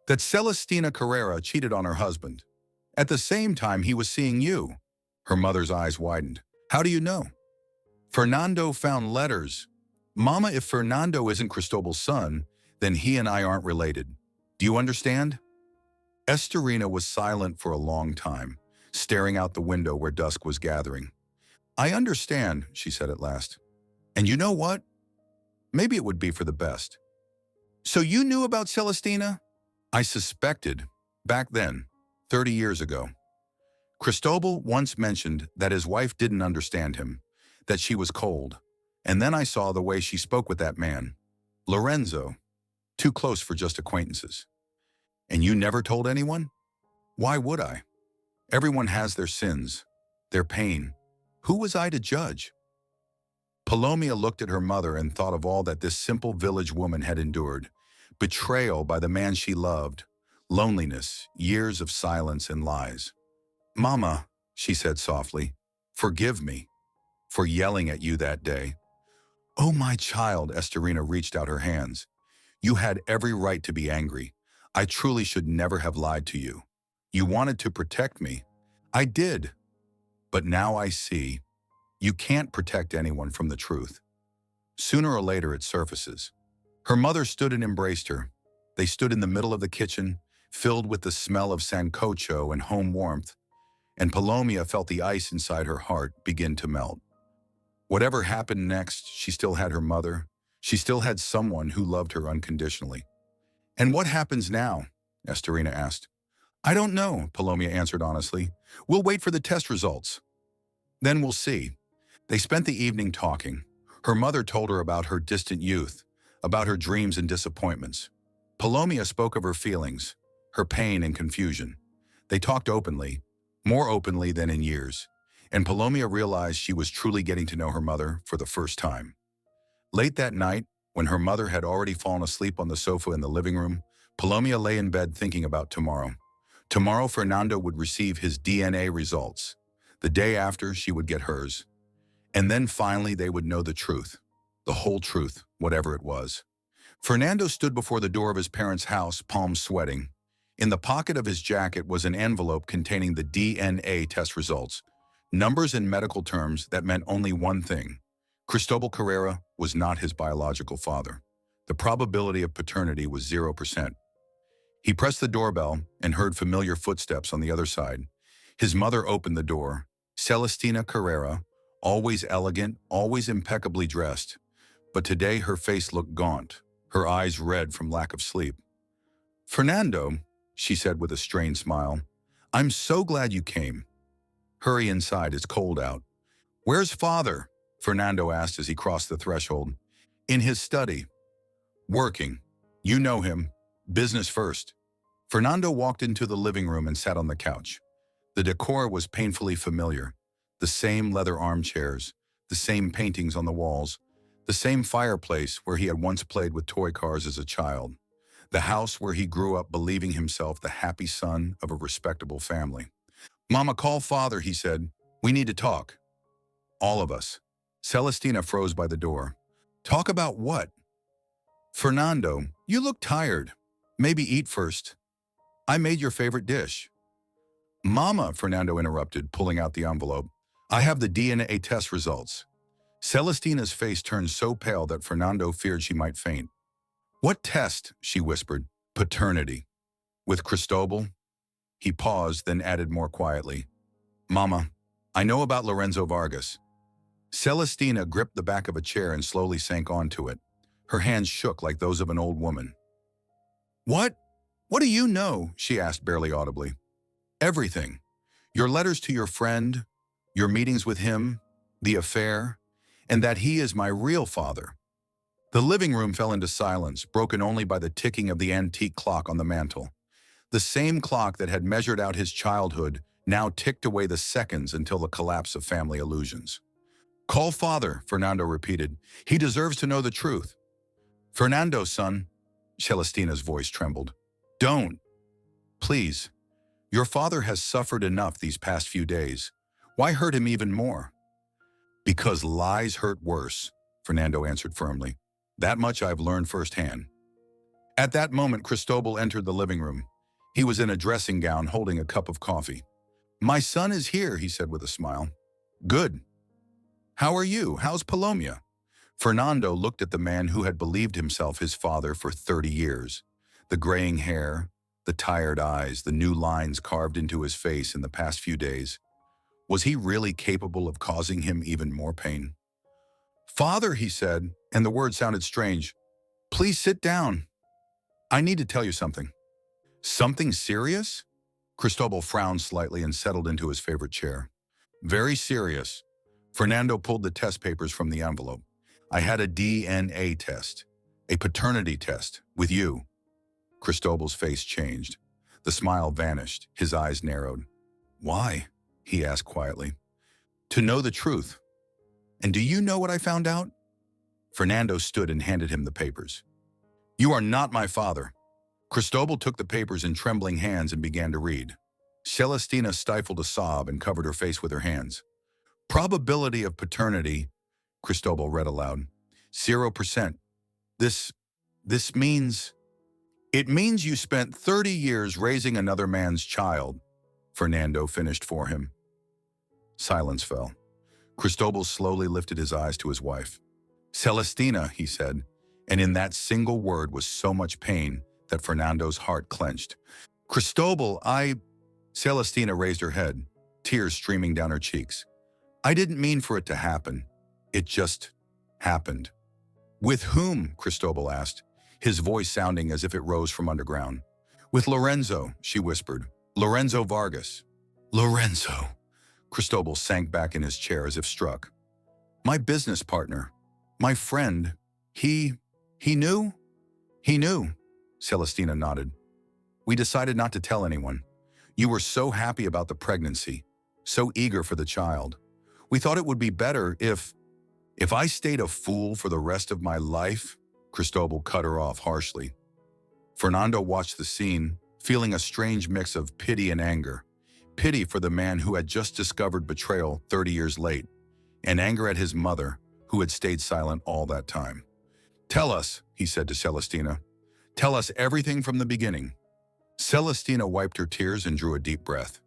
that Celestina Carrera cheated on her husband. At the same time, he was seeing you." Her mother's eyes widened. "How do you know?" "Fernando found letters." "Mama, if Fernando isn't Cristobal's son, then he and I aren't related. Do you understand?" Estorina was silent for a long time, staring out the window where dusk was gathering. "I understand," she said at last. "And you know what? Maybe it would be for the best." "So you knew about Celestina?" "I suspected, back then, 30 years ago. Cristobal once mentioned that his wife didn't understand him, that she was cold. And then I saw the way she spoke with that man, Lorenzo, too close for just acquaintances." "And you never told anyone?" "Why would I? Everyone has their sins, their pain. Who was I to judge?" Palomia looked at her mother and thought of all that this simple village woman had endured. Betrayal by the man she loved, loneliness, years of silence and lies. "Mama," she said softly, "forgive me for yelling at you that day." "Oh, my child," Estorina reached out her hands. "You had every right to be angry. I truly should never have lied to you. You wanted to protect me. I did. But now I see. You can't protect anyone from the truth. Sooner or later it surfaces." Her mother stood and embraced her. They stood in the middle of the kitchen, filled with the smell of sancocho and home warmth, and Palomia felt the ice inside her heart begin to melt. Whatever happened next, she still had her mother. She still had someone who loved her unconditionally. "And what happens now?" Estorina asked. "I don't know," Palomia answered honestly. "We'll wait for the test results. Then we'll see." They spent the evening talking. Her mother told her about her distant youth, about her dreams and disappointments. Palomia spoke of her feelings, her pain and confusion. They talked openly, more openly than in years, and Palomia realized she was truly getting to know her mother for the first time. Late that night, when her mother had already fallen asleep on the sofa in the living room, Palomia lay in bed thinking about tomorrow. Tomorrow, Fernando would receive his DNA results. The day after, she would get hers. And then finally, they would know the truth. The whole truth, whatever it was. Fernando stood before the door of his parents' house, palms sweating. In the pocket of his jacket was an envelope containing the DNA test results. Numbers and medical terms that meant only one thing. Cristobal Carrera was not his biological father. The probability of paternity was 0%. He pressed the doorbell and heard familiar footsteps on the other side. His mother opened the door. Celestina Carrera, always elegant, always impeccably dressed. But today her face looked gaunt, her eyes red from lack of sleep. "Fernando," she said with a strained smile, "I'm so glad you came." Hurry inside, it's cold out. Where's father? Fernando asked as he crossed the threshold. In his study. Working. You know him. Business first. Fernando walked into the living room and sat on the couch. The decor was painfully familiar. The same leather armchairs, the same paintings on the walls, the same fireplace where he had once played with toy cars as a child. The house where he grew up believing himself the happy son of a respectable family. Mama, call father, he said. We need to talk. All of us. Celestina froze by the door. Talk about what? Fernando, you look tired. Maybe eat first. I made your favorite dish. Mama, Fernando interrupted, pulling out the envelope. I have the DNA test results. Celestina's face turned so pale that Fernando feared she might faint. What test? She whispered. Paternity. With Cristobal? He paused, then added more quietly. Mama, I know about Lorenzo Vargas. Celestina gripped the back of a chair and slowly sank onto it. Her hands shook like those of an old woman. What? What do you know? She asked barely audibly. Everything. Your letters to your friend, your meetings with him, the affair, and that he is my real father. The living room fell into silence, broken only by the ticking of the antique clock on the mantel. The same clock that had measured out his childhood now ticked away the seconds until the collapse of family illusions. Call father, Fernando repeated. He deserves to know the truth. Fernando, son, Celestina's voice trembled. Don't. Please. Your father has suffered enough these past few days. Why hurt him even more? Because lies hurt worse, Fernando answered firmly. That much I've learned firsthand. At that moment, Cristobal entered the living room. He was in a dressing gown holding a cup of coffee. My son is here, he said with a smile. Good. How are you? How's Palomia? Fernando looked at the man who had believed himself his father for 30 years. The graying hair, the tired eyes, the new lines carved into his face in the past few days. Was he really capable of causing him even more pain? Father, he said, and the word sounded strange. Please sit down. I need to tell you something. Something serious? Cristobal frowned slightly and settled into his favorite chair. Very serious. Fernando pulled the test papers from the envelope. I had a DNA test, a paternity test, with you. Cristobal's face changed. The smile vanished, his eyes narrowed. Why? He asked quietly. To know the truth. And do you know what I found out? Fernando stood and handed him the papers. You are not my father. Cristobal took the papers in trembling hands and began to read. Celestina stifled a sob and covered her face with her hands. Probability of paternity, Cristobal read aloud. 0%. This means... It means you spent 30 years raising another man's child, Fernando finished for him. Silence fell. Cristobal slowly lifted his eyes to his wife. Celestina, he said, and in that single word was so much pain that Fernando's heart clenched. Cristobal, Celestina raised her head, tears streaming down her cheeks. I didn't mean for it to happen. It just happened. With whom? Cristobal asked, his voice sounding as if it rose from underground. With Lorenzo, she whispered. Lorenzo Vargas. Lorenzo. Cristobal sank back in his chair as if struck. My business partner. My friend. He knew? He knew. Celestina nodded. We decided not to tell anyone. You were so happy about the pregnancy, so eager for the child. We thought it would be better if I stayed a fool for the rest of my life, Cristobal cut her off harshly. Fernando watched the scene, feeling a strange mix of pity and anger. Pity for the man who had just discovered betrayal 30 years late, and anger at his mother, who had stayed silent all that time. Tell us, he said to Celestina. Tell us everything from the beginning. Celestina wiped her tears and drew a deep breath.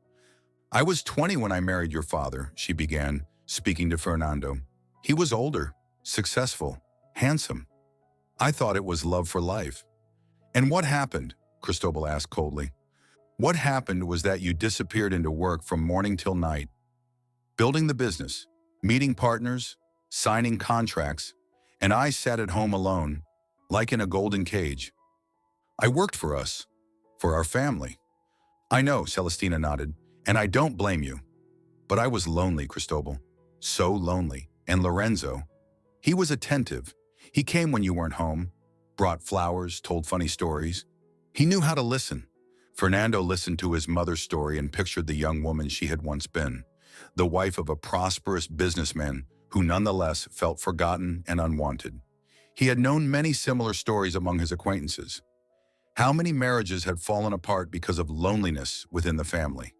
I was 20 when I married your father, she began, speaking to Fernando. He was older, successful, handsome. I thought it was love for life. And what happened? Cristobal asked coldly. What happened was that you disappeared into work from morning till night, building the business, meeting partners, signing contracts, and I sat at home alone, like in a golden cage. I worked for us, for our family. I know, Celestina nodded, and I don't blame you. But I was lonely, Cristobal. So lonely. And Lorenzo, he was attentive. He came when you weren't home, brought flowers, told funny stories. He knew how to listen. Fernando listened to his mother's story and pictured the young woman she had once been, the wife of a prosperous businessman who nonetheless felt forgotten and unwanted. He had known many similar stories among his acquaintances. How many marriages had fallen apart because of loneliness within the family?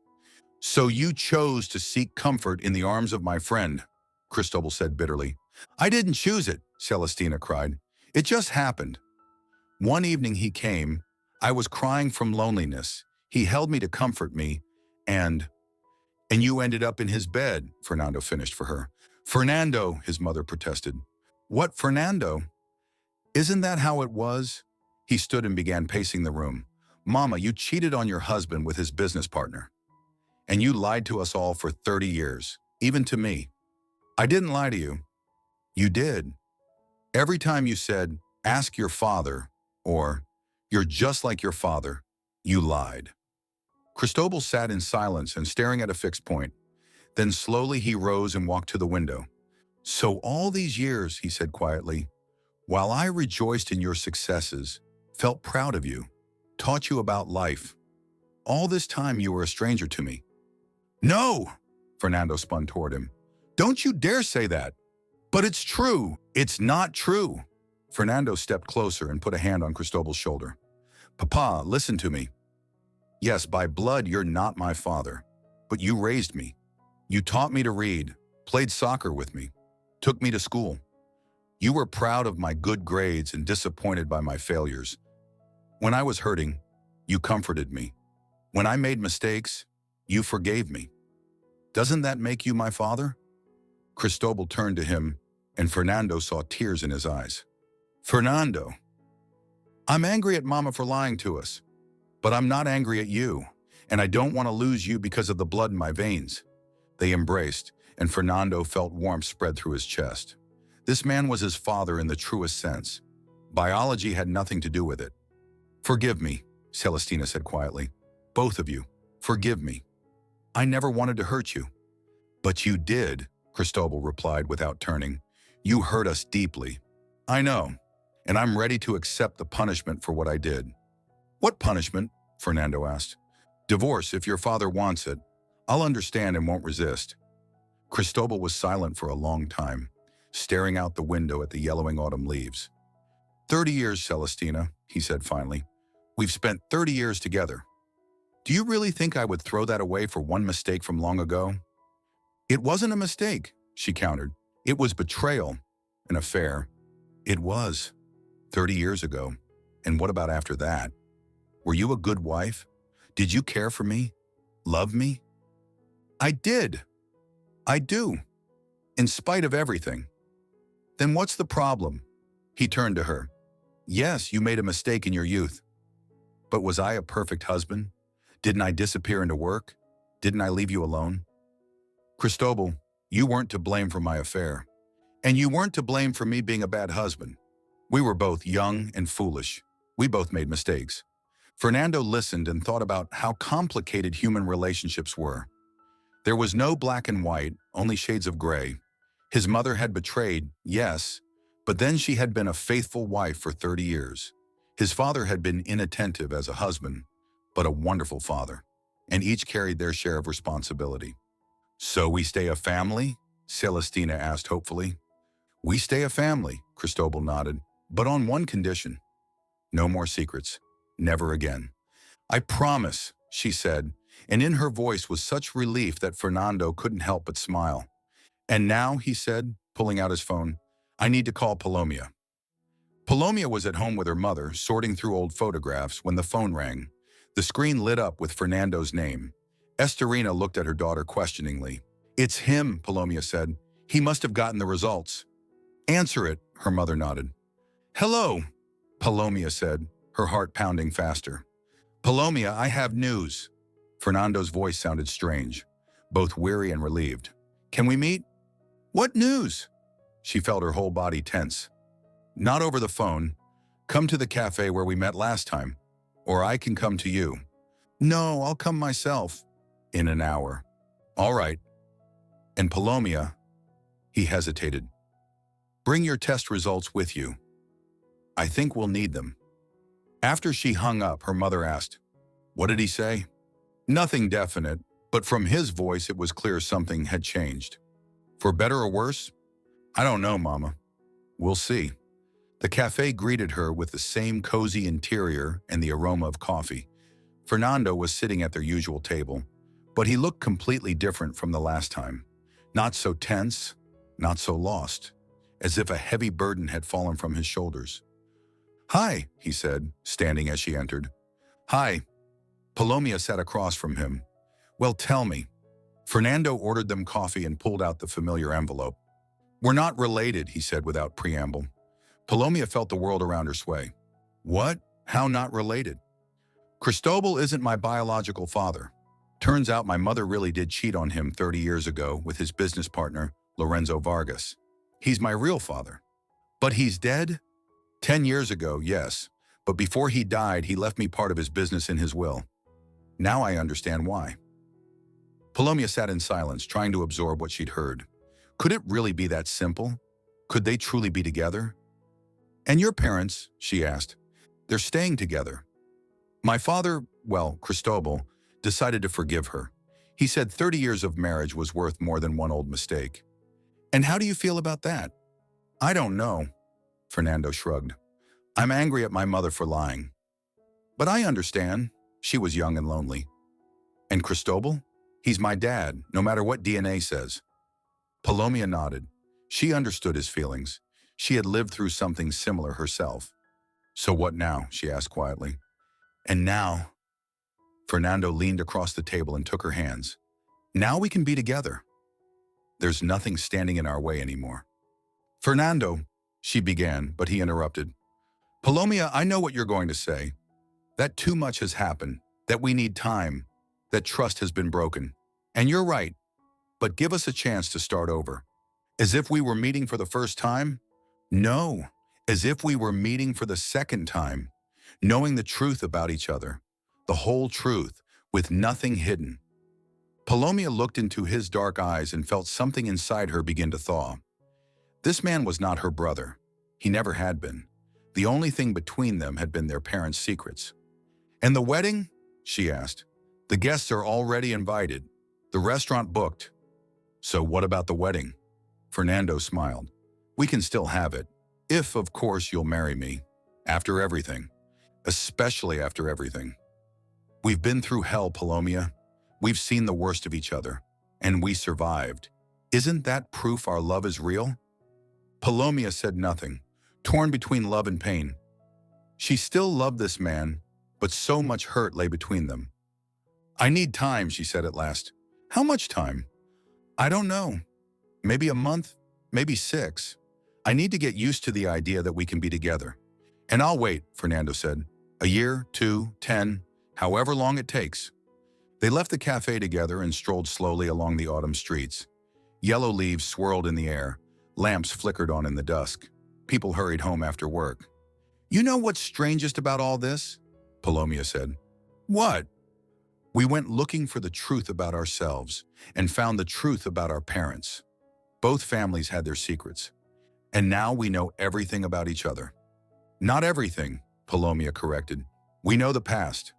So you chose to seek comfort in the arms of my friend, Cristobal said bitterly. I didn't choose it, Celestina cried. It just happened. One evening he came. I was crying from loneliness. He held me to comfort me, and you ended up in his bed, Fernando finished for her. Fernando, his mother protested. What, Fernando? Isn't that how it was? He stood and began pacing the room. Mama, you cheated on your husband with his business partner. And you lied to us all for 30 years, even to me. I didn't lie to you. You did. Every time you said, ask your father, or you're just like your father, you lied. Cristobal sat in silence and staring at a fixed point. Then slowly he rose and walked to the window. So all these years, he said quietly, while I rejoiced in your successes, felt proud of you, taught you about life, all this time you were a stranger to me. No, Fernando spun toward him. Don't you dare say that. But it's true. It's not true. Fernando stepped closer and put a hand on Cristobal's shoulder. Papa, listen to me. Yes, by blood, you're not my father, but you raised me. You taught me to read, played soccer with me, took me to school. You were proud of my good grades and disappointed by my failures. When I was hurting, you comforted me. When I made mistakes, you forgave me. Doesn't that make you my father? Cristobal turned to him, and Fernando saw tears in his eyes. Fernando, I'm angry at Mama for lying to us, but I'm not angry at you, and I don't want to lose you because of the blood in my veins. They embraced, and Fernando felt warmth spread through his chest. This man was his father in the truest sense. Biology had nothing to do with it. Forgive me, Celestina said quietly. Both of you, forgive me. I never wanted to hurt you. But you did, Cristobal replied without turning. You hurt us deeply. I know, and I'm ready to accept the punishment for what I did. What punishment? Fernando asked. Divorce, if your father wants it. I'll understand and won't resist. Cristobal was silent for a long time, staring out the window at the yellowing autumn leaves. 30 years, Celestina, he said finally. We've spent 30 years together. Do you really think I would throw that away for one mistake from long ago? It wasn't a mistake, she countered. It was betrayal, an affair. It was. 30 years ago. And what about after that? Were you a good wife? Did you care for me? Love me? I did. I do. In spite of everything. Then what's the problem? He turned to her. Yes, you made a mistake in your youth. But was I a perfect husband? Didn't I disappear into work? Didn't I leave you alone? Cristobal, you weren't to blame for my affair. And you weren't to blame for me being a bad husband. We were both young and foolish. We both made mistakes. Fernando listened and thought about how complicated human relationships were. There was no black and white, only shades of gray. His mother had betrayed, yes, but then she had been a faithful wife for 30 years. His father had been inattentive as a husband, but a wonderful father, and each carried their share of responsibility. So we stay a family? Celestina asked hopefully. We stay a family, Cristobal nodded, but on one condition. No more secrets. Never again. I promise, she said, and in her voice was such relief that Fernando couldn't help but smile. And now, he said, pulling out his phone, I need to call Palomia. Palomia was at home with her mother, sorting through old photographs when the phone rang. The screen lit up with Fernando's name. Estorina looked at her daughter questioningly. It's him, Palomia said. He must have gotten the results. Answer it, her mother nodded. Hello, Palomia said, her heart pounding faster. Palomia, I have news. Fernando's voice sounded strange, both weary and relieved. Can we meet? What news? She felt her whole body tense. Not over the phone. Come to the cafe where we met last time. Or I can come to you. No, I'll come myself. In an hour. All right. And Palomia, he hesitated. Bring your test results with you. I think we'll need them. After she hung up, her mother asked, what did he say? Nothing definite, but from his voice it was clear something had changed. For better or worse? I don't know, Mama. We'll see. The cafe greeted her with the same cozy interior and the aroma of coffee. Fernando was sitting at their usual table, but he looked completely different from the last time. Not so tense, not so lost, as if a heavy burden had fallen from his shoulders. Hi, he said, standing as she entered. Hi. Palomia sat across from him. Well, tell me. Fernando ordered them coffee and pulled out the familiar envelope. We're not related, he said without preamble. Palomia felt the world around her sway. What? How not related? Cristobal isn't my biological father. Turns out my mother really did cheat on him 30 years ago with his business partner, Lorenzo Vargas. He's my real father. But he's dead? 10 years ago, yes. But before he died, he left me part of his business in his will. Now I understand why. Palomia sat in silence, trying to absorb what she'd heard. Could it really be that simple? Could they truly be together? And your parents, she asked, they're staying together. My father, well, Cristobal, decided to forgive her. He said 30 years of marriage was worth more than one old mistake. And how do you feel about that? I don't know, Fernando shrugged. I'm angry at my mother for lying. But I understand. She was young and lonely. And Cristobal? He's my dad, no matter what DNA says. Palomia nodded. She understood his feelings. She had lived through something similar herself. So what now? She asked quietly. And now, Fernando leaned across the table and took her hands. Now we can be together. There's nothing standing in our way anymore. Fernando, she began, but he interrupted. Palomia, I know what you're going to say. That too much has happened, that we need time, that trust has been broken. And you're right, but give us a chance to start over. As if we were meeting for the first time? No, as if we were meeting for the second time, knowing the truth about each other, the whole truth, with nothing hidden. Palomia looked into his dark eyes and felt something inside her begin to thaw. This man was not her brother. He never had been. The only thing between them had been their parents' secrets. And the wedding? She asked. The guests are already invited. The restaurant booked. So what about the wedding? Fernando smiled. We can still have it. If, of course, you'll marry me. After everything. Especially after everything. We've been through hell, Palomia. We've seen the worst of each other. And we survived. Isn't that proof our love is real? Palomia said nothing, torn between love and pain. She still loved this man, but so much hurt lay between them. I need time, she said at last. How much time? I don't know. Maybe a month, maybe 6. I need to get used to the idea that we can be together. And I'll wait, Fernando said. A year, 2, 10, however long it takes. They left the cafe together and strolled slowly along the autumn streets. Yellow leaves swirled in the air. Lamps flickered on in the dusk. People hurried home after work. You know what's strangest about all this? Palomia said. What? We went looking for the truth about ourselves and found the truth about our parents. Both families had their secrets. And now we know everything about each other. Not everything, Palomia corrected. We know the past.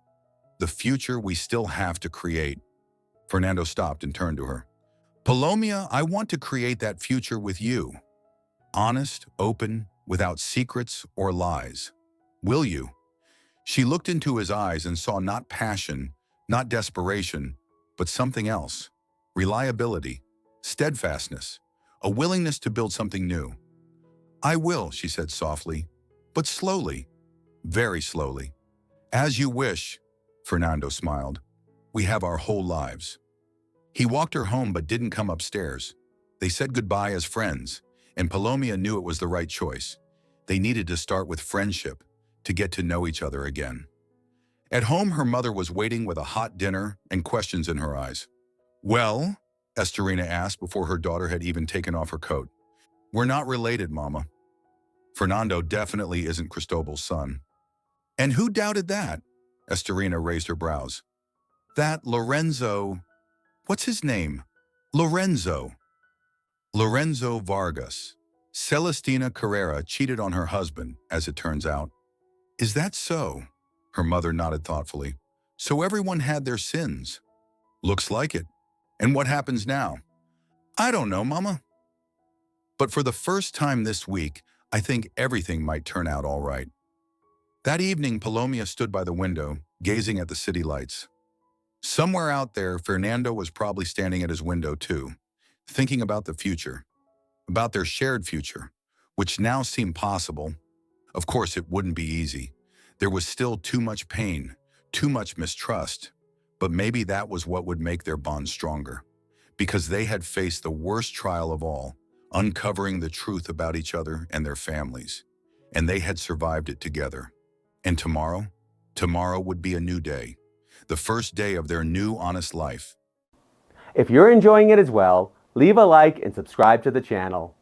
The future we still have to create. Fernando stopped and turned to her. Palomia, I want to create that future with you. Honest, open, without secrets or lies. Will you? She looked into his eyes and saw not passion, not desperation, but something else. Reliability, steadfastness, a willingness to build something new. I will, she said softly, but slowly, very slowly. As you wish, Fernando smiled. We have our whole lives. He walked her home but didn't come upstairs. They said goodbye as friends, and Palomia knew it was the right choice. They needed to start with friendship, to get to know each other again. At home, her mother was waiting with a hot dinner and questions in her eyes. Well, Estorina asked before her daughter had even taken off her coat. We're not related, Mama. Fernando definitely isn't Cristobal's son. And who doubted that? Estorina raised her brows. That Lorenzo... What's his name? Lorenzo. Lorenzo Vargas. Celestina Carrera cheated on her husband, as it turns out. Is that so? Her mother nodded thoughtfully. So everyone had their sins. Looks like it. And what happens now? I don't know, Mama. But for the first time this week, I think everything might turn out all right. That evening, Palomia stood by the window, gazing at the city lights. Somewhere out there, Fernando was probably standing at his window too, thinking about the future, about their shared future, which now seemed possible. Of course, it wouldn't be easy. There was still too much pain, too much mistrust, but maybe that was what would make their bond stronger, because they had faced the worst trial of all, uncovering the truth about each other and their families, and they had survived it together. And tomorrow? Tomorrow would be a new day, the first day of their new honest life. If you're enjoying it as well, leave a like and subscribe to the channel.